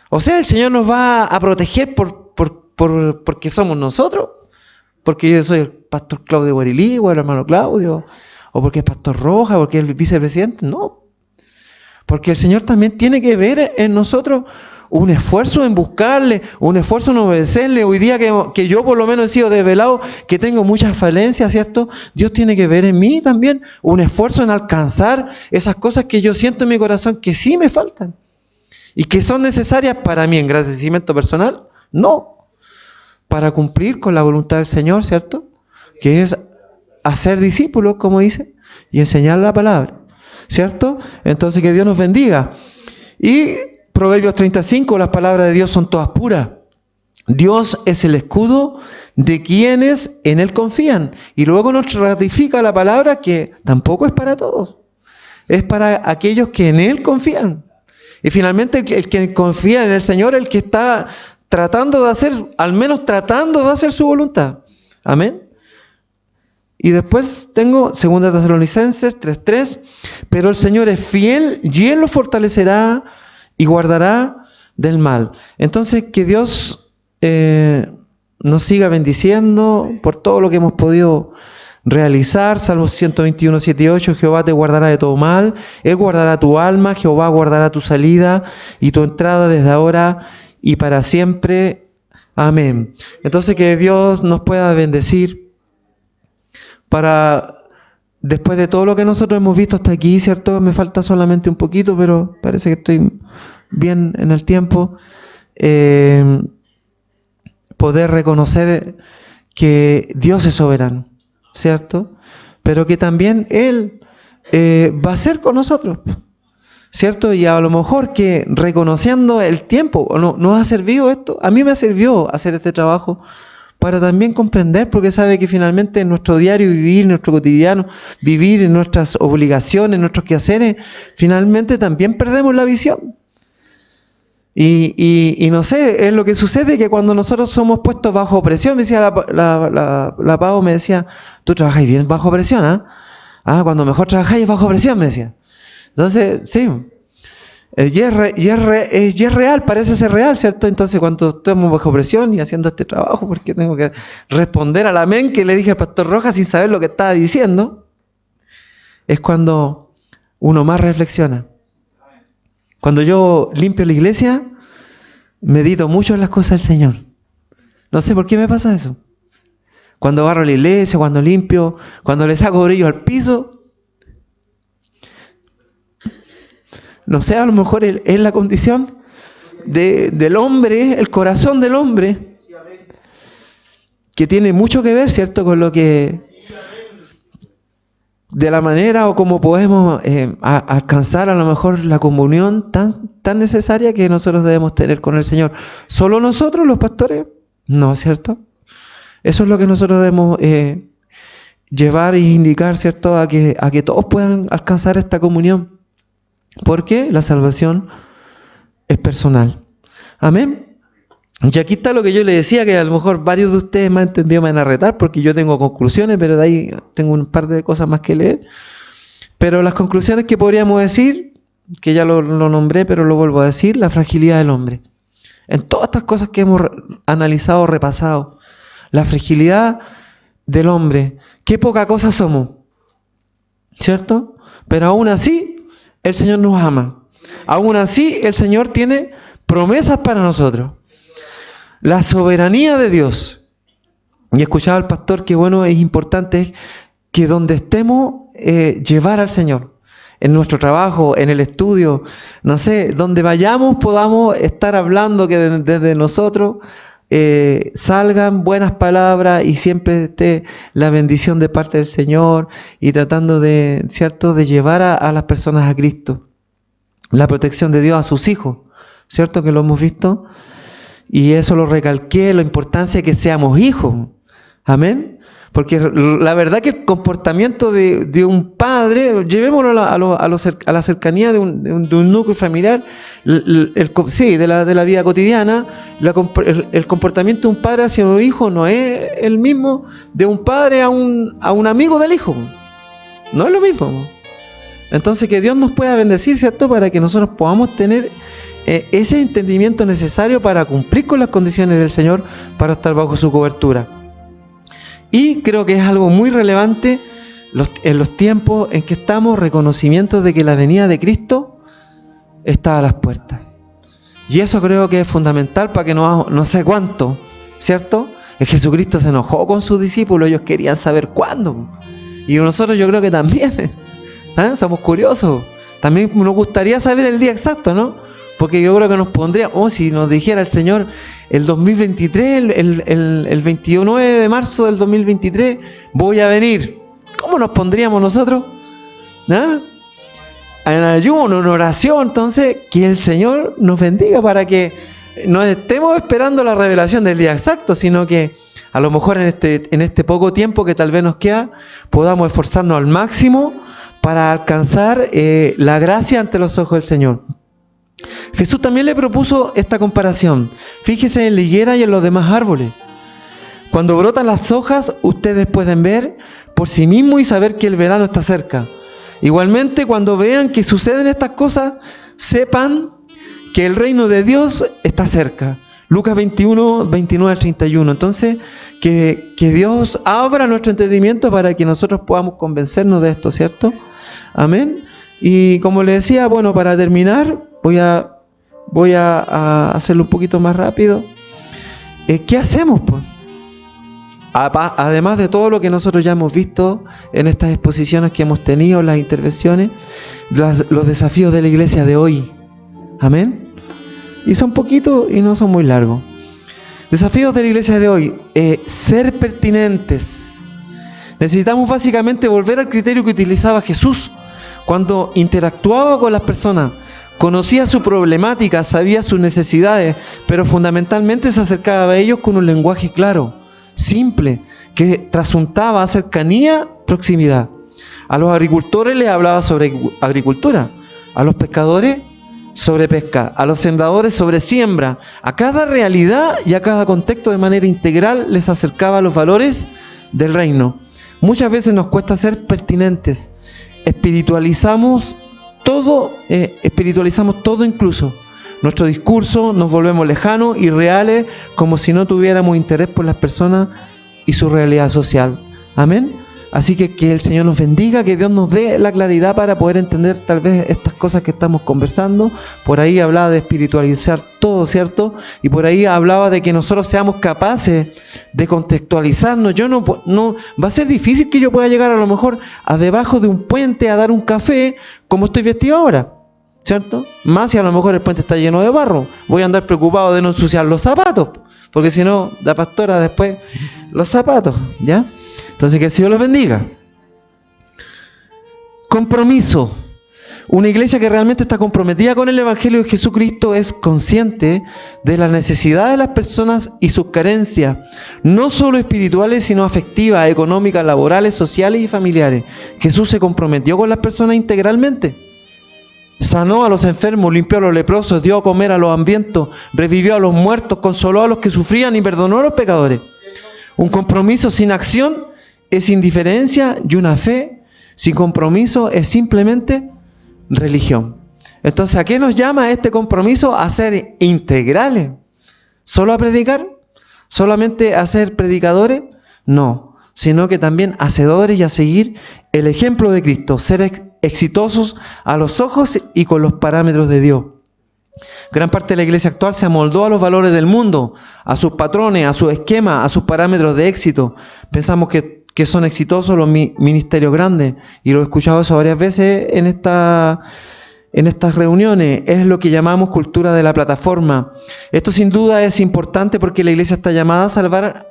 O sea, el Señor nos va a proteger porque somos nosotros, porque yo soy el pastor Claudio Guarilí, o el hermano Claudio, o porque es pastor Roja, porque es el vicepresidente. No, porque el Señor también tiene que ver en nosotros un esfuerzo en buscarle, un esfuerzo en obedecerle. Hoy día que yo por lo menos he sido desvelado, que tengo muchas falencias, ¿cierto? Dios tiene que ver en mí también un esfuerzo en alcanzar esas cosas que yo siento en mi corazón que sí me faltan y que son necesarias para mi engrandecimiento personal. No, para cumplir con la voluntad del Señor, ¿cierto? Que es hacer discípulos, como dice, y enseñar la palabra, ¿cierto? Entonces que Dios nos bendiga. Y Proverbios 35, las palabras de Dios son todas puras. Dios es el escudo de quienes en Él confían. Y luego nos ratifica la palabra que tampoco es para todos. Es para aquellos que en Él confían. Y finalmente el que confía en el Señor, el que está tratando de hacer, al menos tratando de hacer su voluntad. Amén. Y después tengo 2 Tesalonicenses 3:3, pero el Señor es fiel y Él lo fortalecerá y guardará del mal. Entonces, que Dios nos siga bendiciendo por todo lo que hemos podido realizar. Salmo 121, 7 y 8, Jehová te guardará de todo mal, Él guardará tu alma, Jehová guardará tu salida y tu entrada desde ahora y para siempre. Amén. Entonces, que Dios nos pueda bendecir para, después de todo lo que nosotros hemos visto hasta aquí, ¿cierto? Me falta solamente un poquito, pero parece que estoy bien en el tiempo. Poder reconocer que Dios es soberano, ¿cierto? Pero que también Él va a ser con nosotros, ¿cierto? Y a lo mejor que reconociendo el tiempo, ¿nos ha servido esto? A mí me sirvió hacer este trabajo para también comprender, porque sabe que finalmente en nuestro diario vivir, en nuestro cotidiano vivir, en nuestras obligaciones, en nuestros quehaceres, finalmente también perdemos la visión. Y no sé, es lo que sucede que cuando nosotros somos puestos bajo presión, me decía la Pau, me decía, tú trabajáis bien bajo presión, ¿ah? Ah, cuando mejor trabajáis bajo presión, me decía. Entonces, sí, y es real, parece ser real, ¿cierto? Entonces, cuando estamos bajo presión y haciendo este trabajo, porque tengo que responder al amén que le dije al pastor Rojas sin saber lo que estaba diciendo, es cuando uno más reflexiona. Cuando yo limpio la iglesia, medito mucho en las cosas del Señor. No sé por qué me pasa eso. Cuando agarro la iglesia, cuando limpio, cuando le saco brillo al piso, no sé, a lo mejor es la condición del hombre, el corazón del hombre, que tiene mucho que ver, ¿cierto?, con lo que, de la manera o como podemos alcanzar a lo mejor la comunión tan necesaria que nosotros debemos tener con el Señor. ¿Solo nosotros, los pastores? No, ¿cierto? Eso es lo que nosotros debemos llevar e indicar, ¿cierto?, a que todos puedan alcanzar esta comunión. Porque la salvación es personal. Amén. Y aquí está lo que yo le decía, que a lo mejor varios de ustedes me han entendido, me van a retar, porque yo tengo conclusiones, pero de ahí tengo un par de cosas más que leer. Pero las conclusiones que podríamos decir, que ya lo nombré, pero lo vuelvo a decir, la fragilidad del hombre. en todas estas cosas que hemos analizado, repasado. La fragilidad del hombre. Qué poca cosa somos, ¿cierto? Pero aún así, el Señor nos ama. Aún así, el Señor tiene promesas para nosotros. La soberanía de Dios. Y escuchaba al pastor que bueno, es importante que donde estemos, llevar al Señor. En nuestro trabajo, en el estudio, no sé, donde vayamos podamos estar hablando que desde nosotros salgan buenas palabras y siempre esté la bendición de parte del Señor y tratando de, ¿cierto?, de llevar a las personas a Cristo. La protección de Dios a sus hijos, ¿cierto?, que lo hemos visto. Y eso lo recalqué, la importancia de que seamos hijos. Amén. Porque la verdad que el comportamiento de un padre, llevémoslo a la cercanía de un núcleo familiar, sí, de la vida cotidiana, el comportamiento de un padre hacia un hijo no es el mismo de un padre a un amigo del hijo. No es lo mismo. Entonces que Dios nos pueda bendecir, ¿cierto? Para que nosotros podamos tener ese entendimiento necesario para cumplir con las condiciones del Señor, para estar bajo su cobertura. Y creo que es algo muy relevante en los tiempos en que estamos, reconocimiento de que la venida de Cristo está a las puertas. Y eso creo que es fundamental para que no sé cuánto, ¿cierto? Jesucristo se enojó con sus discípulos, ellos querían saber cuándo. Y nosotros yo creo que también, ¿saben? Somos curiosos. También nos gustaría saber el día exacto, ¿no? Porque yo creo que nos pondría, si nos dijera el Señor, el 2023, el 29 de marzo del 2023, voy a venir. ¿Cómo nos pondríamos nosotros? ¿Ah? En ayuno, en oración. Entonces, que el Señor nos bendiga para que no estemos esperando la revelación del día exacto, sino que a lo mejor en este poco tiempo que tal vez nos queda, podamos esforzarnos al máximo para alcanzar la gracia ante los ojos del Señor. Jesús también le propuso esta comparación. Fíjese en la higuera y en los demás árboles. Cuando brotan las hojas, ustedes pueden ver por sí mismos y saber que el verano está cerca. Igualmente, cuando vean que suceden estas cosas, sepan que el reino de Dios está cerca. Lucas 21, 29 al 31. Entonces, que Dios abra nuestro entendimiento para que nosotros podamos convencernos de esto, ¿cierto? Amén. Y como le decía, bueno, para terminar, voy a hacerlo un poquito más rápido. ¿Qué hacemos, pues? Además de todo lo que nosotros ya hemos visto en estas exposiciones que hemos tenido, las intervenciones, los desafíos de la iglesia de hoy. Amén. Y son poquitos y no son muy largos. Desafíos de la iglesia de hoy. Ser pertinentes. Necesitamos básicamente volver al criterio que utilizaba Jesús cuando interactuaba con las personas. Conocía su problemática, sabía sus necesidades, pero fundamentalmente se acercaba a ellos con un lenguaje claro, simple, que trasuntaba a cercanía, proximidad. A los agricultores les hablaba sobre agricultura, a los pescadores sobre pesca, a los sembradores sobre siembra. A cada realidad y a cada contexto de manera integral les acercaba los valores del reino. Muchas veces nos cuesta ser pertinentes. Espiritualizamos todo incluso. Nuestro discurso, nos volvemos lejanos y reales, como si no tuviéramos interés por las personas y su realidad social. Amén. Así que el Señor nos bendiga, que Dios nos dé la claridad para poder entender tal vez estas cosas que estamos conversando. Por ahí hablaba de espiritualizar todo, ¿cierto? Y por ahí hablaba de que nosotros seamos capaces de contextualizarnos. No va a ser difícil que yo pueda llegar a lo mejor a debajo de un puente a dar un café como estoy vestido ahora, ¿cierto? Más si a lo mejor el puente está lleno de barro. Voy a andar preocupado de no ensuciar los zapatos, porque si no, la pastora después los zapatos, ¿ya? Entonces, que el Señor los bendiga. Compromiso. Una iglesia que realmente está comprometida con el Evangelio de Jesucristo es consciente de la necesidad de las personas y sus carencias, no solo espirituales, sino afectivas, económicas, laborales, sociales y familiares. Jesús se comprometió con las personas integralmente. Sanó a los enfermos, limpió a los leprosos, dio a comer a los hambrientos, revivió a los muertos, consoló a los que sufrían y perdonó a los pecadores. Un compromiso sin acción es indiferencia, y una fe sin compromiso es simplemente religión. Entonces, ¿a qué nos llama este compromiso? A ser integrales. ¿Solo a predicar? ¿Solamente a ser predicadores? No, sino que también hacedores y a seguir el ejemplo de Cristo, ser exitosos a los ojos y con los parámetros de Dios. Gran parte de la iglesia actual se amoldó a los valores del mundo, a sus patrones, a sus esquemas, a sus parámetros de éxito. Pensamos que son exitosos los ministerios grandes, y lo he escuchado eso varias veces en estas reuniones. Es lo que llamamos cultura de la plataforma. Esto sin duda es importante porque la iglesia está llamada a salvar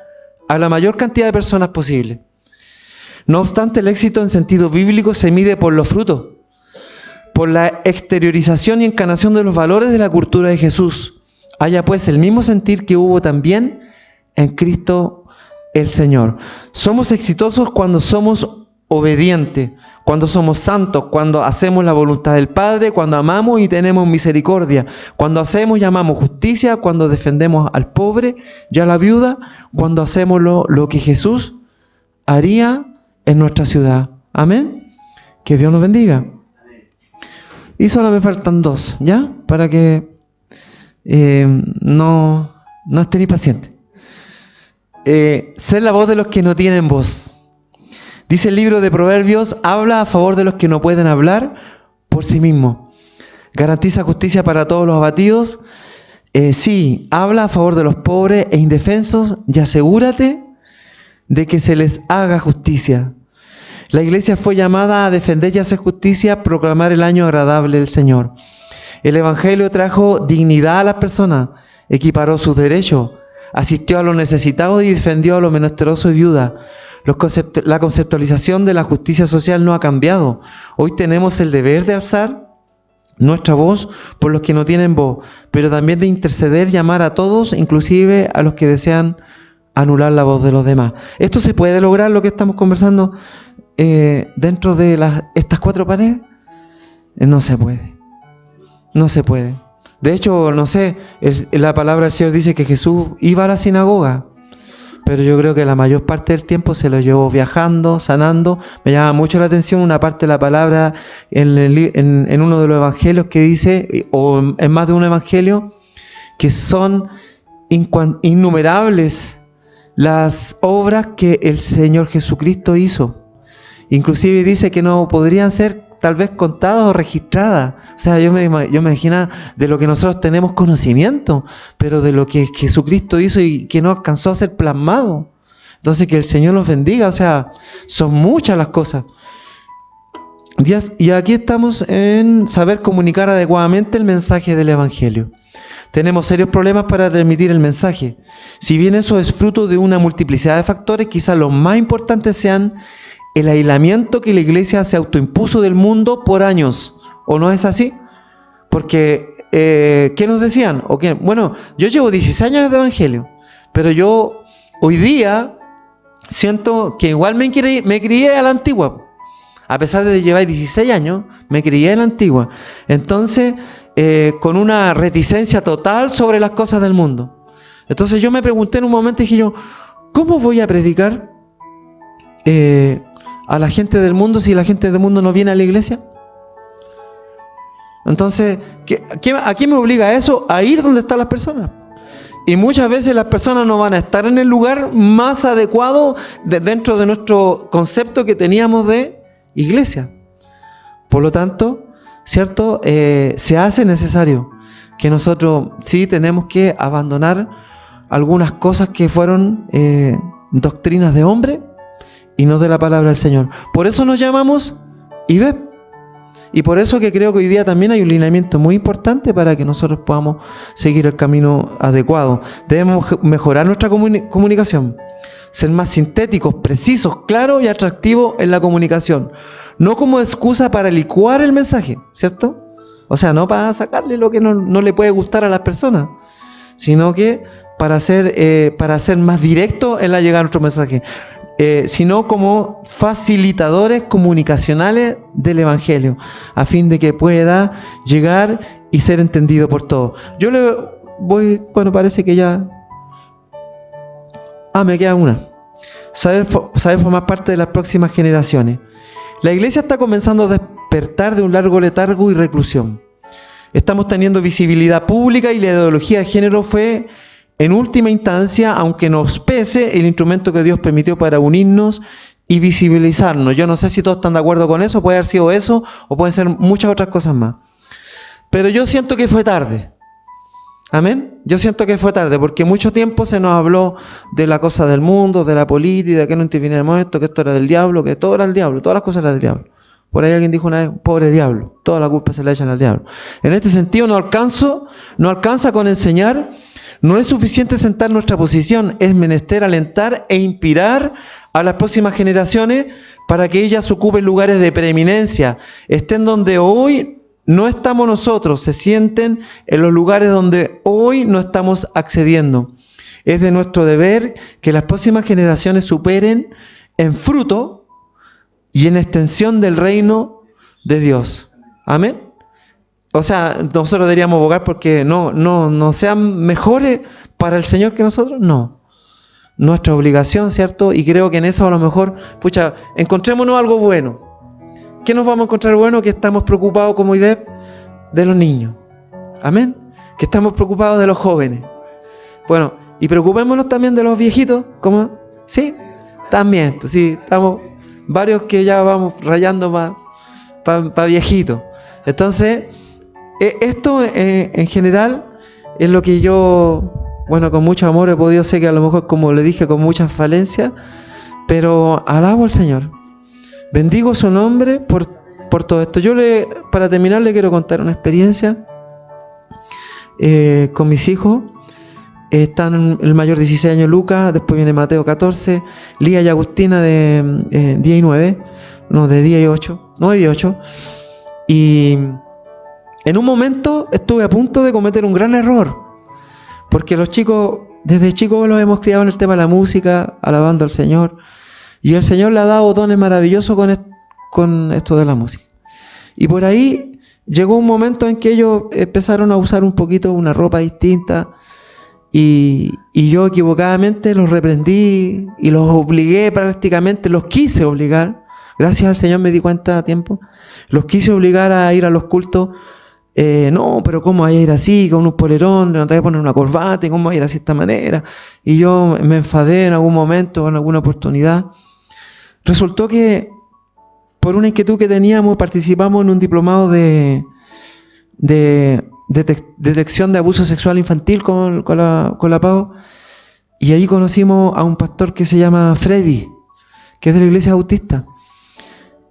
a la mayor cantidad de personas posible. No obstante, el éxito en sentido bíblico se mide por los frutos, por la exteriorización y encarnación de los valores de la cultura de Jesús. Haya pues el mismo sentir que hubo también en Cristo el Señor. Somos exitosos cuando somos obedientes, cuando somos santos, cuando hacemos la voluntad del Padre, cuando amamos y tenemos misericordia, cuando hacemos y amamos justicia, cuando defendemos al pobre y a la viuda, cuando hacemos lo que Jesús haría en nuestra ciudad. Amén. Que Dios nos bendiga. Y solo me faltan 2, ¿ya? Para que no estén impacientes. Ser la voz de los que no tienen voz. Dice el libro de Proverbios, habla a favor de los que no pueden hablar por sí mismos. Garantiza justicia para todos los abatidos. Sí, habla a favor de los pobres e indefensos y asegúrate de que se les haga justicia. La iglesia fue llamada a defender y hacer justicia, proclamar el año agradable del Señor. El Evangelio trajo dignidad a las personas, equiparó sus derechos, asistió a los necesitados y defendió a los menesterosos y viudas. La conceptualización de la justicia social no ha cambiado. Hoy tenemos el deber de alzar nuestra voz por los que no tienen voz, pero también de interceder, llamar a todos, inclusive a los que desean anular la voz de los demás. ¿Esto se puede lograr, lo que estamos conversando, dentro de estas 4 paredes? No se puede. No se puede. De hecho, no sé, la palabra del Señor dice que Jesús iba a la sinagoga, pero yo creo que la mayor parte del tiempo se lo llevó viajando, sanando. Me llama mucho la atención una parte de la palabra en uno de los evangelios que dice, o en más de un evangelio, que son innumerables las obras que el Señor Jesucristo hizo. Inclusive dice que no podrían ser tal vez contadas o registradas. O sea, yo me imagino de lo que nosotros tenemos conocimiento, pero de lo que Jesucristo hizo y que no alcanzó a ser plasmado. Entonces, que el Señor nos bendiga. O sea, son muchas las cosas. Y aquí estamos en saber comunicar adecuadamente el mensaje del Evangelio. Tenemos serios problemas para transmitir el mensaje. Si bien eso es fruto de una multiplicidad de factores, quizás los más importantes sean el aislamiento que la iglesia se autoimpuso del mundo por años. ¿O no es así? Porque, ¿qué nos decían? Bueno, yo llevo 16 años de evangelio, pero yo hoy día siento que igual me crié a la antigua. A pesar de llevar 16 años, me crié a la antigua. Entonces, con una reticencia total sobre las cosas del mundo. Entonces yo me pregunté en un momento y dije yo, ¿cómo voy a predicar a la gente del mundo si la gente del mundo no viene a la iglesia? Entonces, ¿a qué me obliga eso? A ir donde están las personas. Y muchas veces las personas no van a estar en el lugar más adecuado dentro de nuestro concepto que teníamos de iglesia. Por lo tanto, ¿cierto? Se hace necesario que nosotros sí tenemos que abandonar algunas cosas que fueron doctrinas de hombre y no de la palabra del Señor. Por eso nos llamamos IBEP. Y por eso que creo que hoy día también hay un lineamiento muy importante para que nosotros podamos seguir el camino adecuado. Debemos mejorar nuestra comunicación, ser más sintéticos, precisos, claros y atractivos en la comunicación. No como excusa para licuar el mensaje, ¿cierto? O sea, no para sacarle lo que no le puede gustar a las personas, sino que para ser más directo en la llegada de nuestro mensaje. Sino como facilitadores comunicacionales del Evangelio, a fin de que pueda llegar y ser entendido por todos. Yo parece que ya... me queda una. Saber formar parte de las próximas generaciones. La iglesia está comenzando a despertar de un largo letargo y reclusión. Estamos teniendo visibilidad pública y la ideología de género fue en última instancia, aunque nos pese, el instrumento que Dios permitió para unirnos y visibilizarnos. Yo no sé si todos están de acuerdo con eso, puede haber sido eso, o pueden ser muchas otras cosas más. Pero yo siento que fue tarde. Amén. Yo siento que fue tarde, porque mucho tiempo se nos habló de la cosa del mundo, de la política, de que no interviniéramos esto, que esto era del diablo, que todo era el diablo, todas las cosas eran del diablo. Por ahí alguien dijo una vez, pobre diablo, toda la culpa se la echan al diablo. En este sentido no alcanza con enseñar, no es suficiente sentar nuestra posición, es menester alentar e inspirar a las próximas generaciones para que ellas ocupen lugares de preeminencia, estén donde hoy no estamos nosotros, se sienten en los lugares donde hoy no estamos accediendo. Es de nuestro deber que las próximas generaciones superen en fruto y en extensión del reino de Dios. Amén. O sea, nosotros deberíamos abogar porque no sean mejores para el Señor que nosotros, no. Nuestra obligación, ¿cierto? Y creo que en eso a lo mejor, encontrémonos algo bueno. ¿Qué nos vamos a encontrar bueno? Que estamos preocupados, como IDEP, de los niños. Amén. Que estamos preocupados de los jóvenes. Bueno, y preocupémonos también de los viejitos. ¿Cómo? Sí, también. Pues sí, estamos varios que ya vamos rayando para viejitos. Entonces, esto en general es lo que yo, con mucho amor he podido, sé que a lo mejor, como le dije, con muchas falencias, pero alabo al Señor. Bendigo su nombre por todo esto. Para terminar, le quiero contar una experiencia con mis hijos. Están el mayor 16 años, Lucas, después viene Mateo 14, Lía y Agustina de 10 y 9, de 10 y 8, 9 y 8. Y en un momento estuve a punto de cometer un gran error, porque los chicos, desde chicos los hemos criado en el tema de la música, alabando al Señor. Y el Señor le ha dado dones maravillosos con esto de la música. Y por ahí llegó un momento en que ellos empezaron a usar un poquito una ropa distinta. Y yo equivocadamente los reprendí y los obligué prácticamente, los quise obligar. Gracias al Señor me di cuenta a tiempo. Los quise obligar a ir a los cultos. No, pero ¿cómo hay a ir así, con un polerón? ¿No te voy a poner una corbata? ¿Y cómo voy a ir así de esta manera? Y yo me enfadé en algún momento, en alguna oportunidad. Resultó que, por una inquietud que teníamos, participamos en un diplomado de detección de abuso sexual infantil con la PAO, y ahí conocimos a un pastor que se llama Freddy, que es de la iglesia bautista,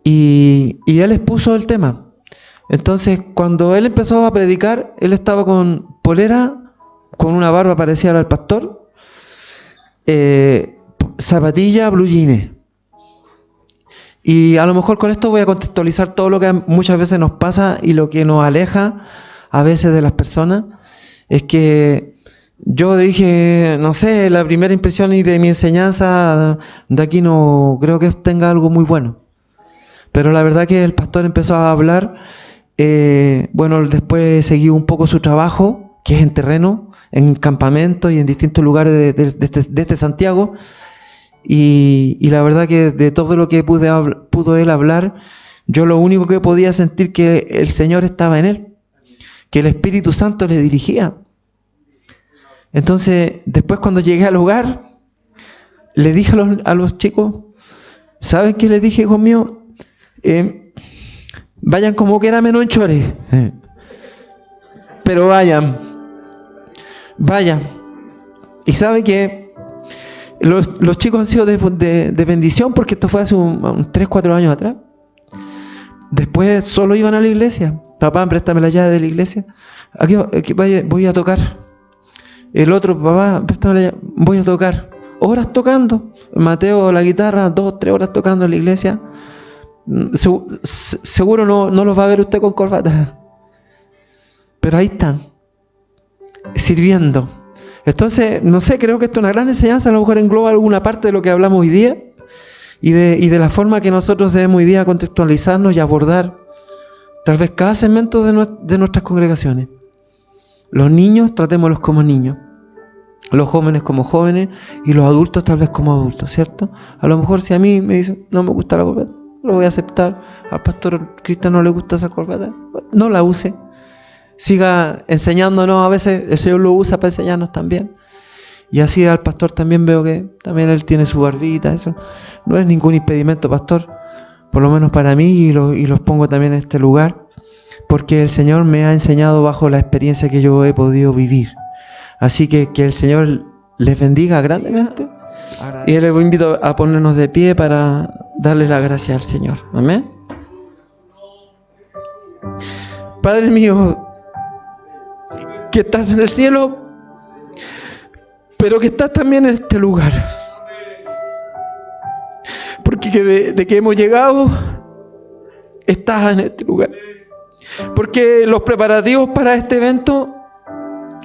y él expuso el tema. Entonces, cuando él empezó a predicar, él estaba con polera, con una barba parecida al pastor, zapatilla, blue jeans. Y a lo mejor con esto voy a contextualizar todo lo que muchas veces nos pasa y lo que nos aleja a veces de las personas. Es que yo dije, no sé, la primera impresión y de mi enseñanza de aquí no creo que tenga algo muy bueno. Pero la verdad que el pastor empezó a hablar, después seguí un poco su trabajo, que es en terreno, en campamentos y en distintos lugares de este Santiago. Y la verdad que de todo lo que pudo él hablar, yo lo único que podía sentir que el Señor estaba en él, que el Espíritu Santo le dirigía. Entonces, después cuando llegué al hogar, le dije a los chicos, ¿saben qué les dije, hijos míos? Vayan como quiera menos en chores, pero vayan. Y ¿sabe qué? Los chicos han sido de bendición, porque esto fue hace 3-4 años atrás. Después solo iban a la iglesia. Papá, préstame la llave de la iglesia. Aquí voy a tocar. El otro, papá, préstame la llave, voy a tocar. Horas tocando. Mateo, la guitarra, 2-3 horas tocando en la iglesia. Seguro no los va a ver usted con corbata. Pero ahí están, sirviendo. Entonces, no sé, creo que esto es una gran enseñanza, a lo mejor engloba alguna parte de lo que hablamos hoy día y de la forma que nosotros debemos hoy día contextualizarnos y abordar tal vez cada segmento de nuestras congregaciones. Los niños, tratémoslos como niños, los jóvenes como jóvenes y los adultos tal vez como adultos, ¿cierto? A lo mejor si a mí me dicen, no me gusta la corbata, lo voy a aceptar. Al pastor cristiano no le gusta esa corbata, no la use. Siga enseñándonos, a veces el Señor lo usa para enseñarnos también. Y así al pastor también veo que también él tiene su barbita, eso no es ningún impedimento, pastor, por lo menos para mí, y los pongo también en este lugar, porque el Señor me ha enseñado bajo la experiencia que yo he podido vivir. Así que el Señor les bendiga grandemente. Y les invito a ponernos de pie para darle la gracia al Señor. Amén. Padre mío, que estás en el cielo, pero que estás también en este lugar. Porque de que hemos llegado, estás en este lugar. Porque los preparativos para este evento,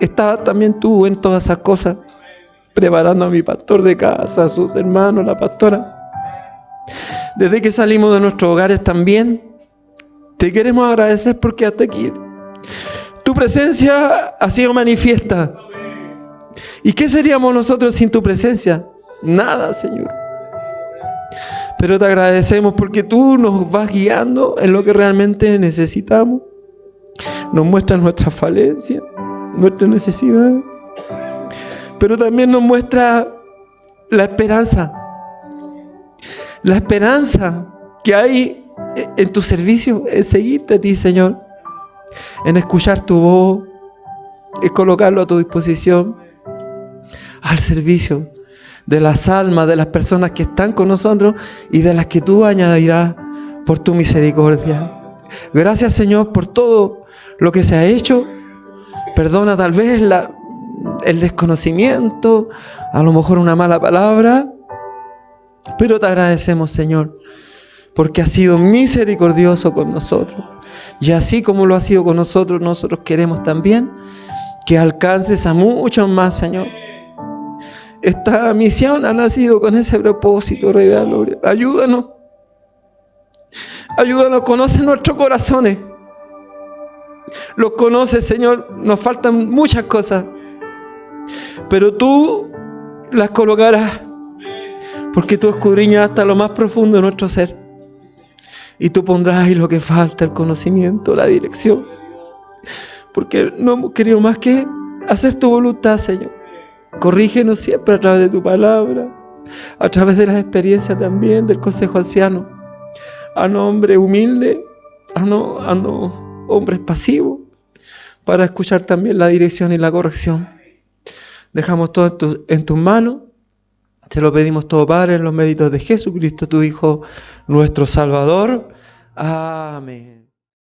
estabas también tú en todas esas cosas, preparando a mi pastor de casa, a sus hermanos, la pastora. Desde que salimos de nuestros hogares también, te queremos agradecer porque hasta aquí tu presencia ha sido manifiesta. ¿Y qué seríamos nosotros sin tu presencia? Nada, Señor. Pero te agradecemos porque tú nos vas guiando en lo que realmente necesitamos. Nos muestras nuestras falencias, nuestras necesidades. Pero también nos muestra la esperanza. La esperanza que hay en tu servicio, en seguirte a ti, Señor. En escuchar tu voz, en colocarlo a tu disposición. Al servicio de las almas, de las personas que están con nosotros y de las que tú añadirás por tu misericordia. Gracias, Señor, por todo lo que se ha hecho. Perdona tal vez el desconocimiento, a lo mejor una mala palabra, pero te agradecemos, Señor, porque has sido misericordioso con nosotros. Y así como lo has sido con nosotros, nosotros queremos también que alcances a muchos más, Señor. Esta misión ha nacido con ese propósito, Rey de la Gloria. Ayúdanos. Ayúdanos, conoce nuestros corazones. Los conoces, Señor. Nos faltan muchas cosas, pero tú las colocarás, porque tú escudriñas hasta lo más profundo de nuestro ser. Y tú pondrás ahí lo que falta, el conocimiento, la dirección. Porque no hemos querido más que hacer tu voluntad, Señor. Corrígenos siempre a través de tu palabra, a través de las experiencias también del consejo anciano. A hombres humildes, a hombres pasivos, para escuchar también la dirección y la corrección. Dejamos todo en tus manos. Te lo pedimos todo, Padre, en los méritos de Jesucristo, tu Hijo, nuestro Salvador. Amén.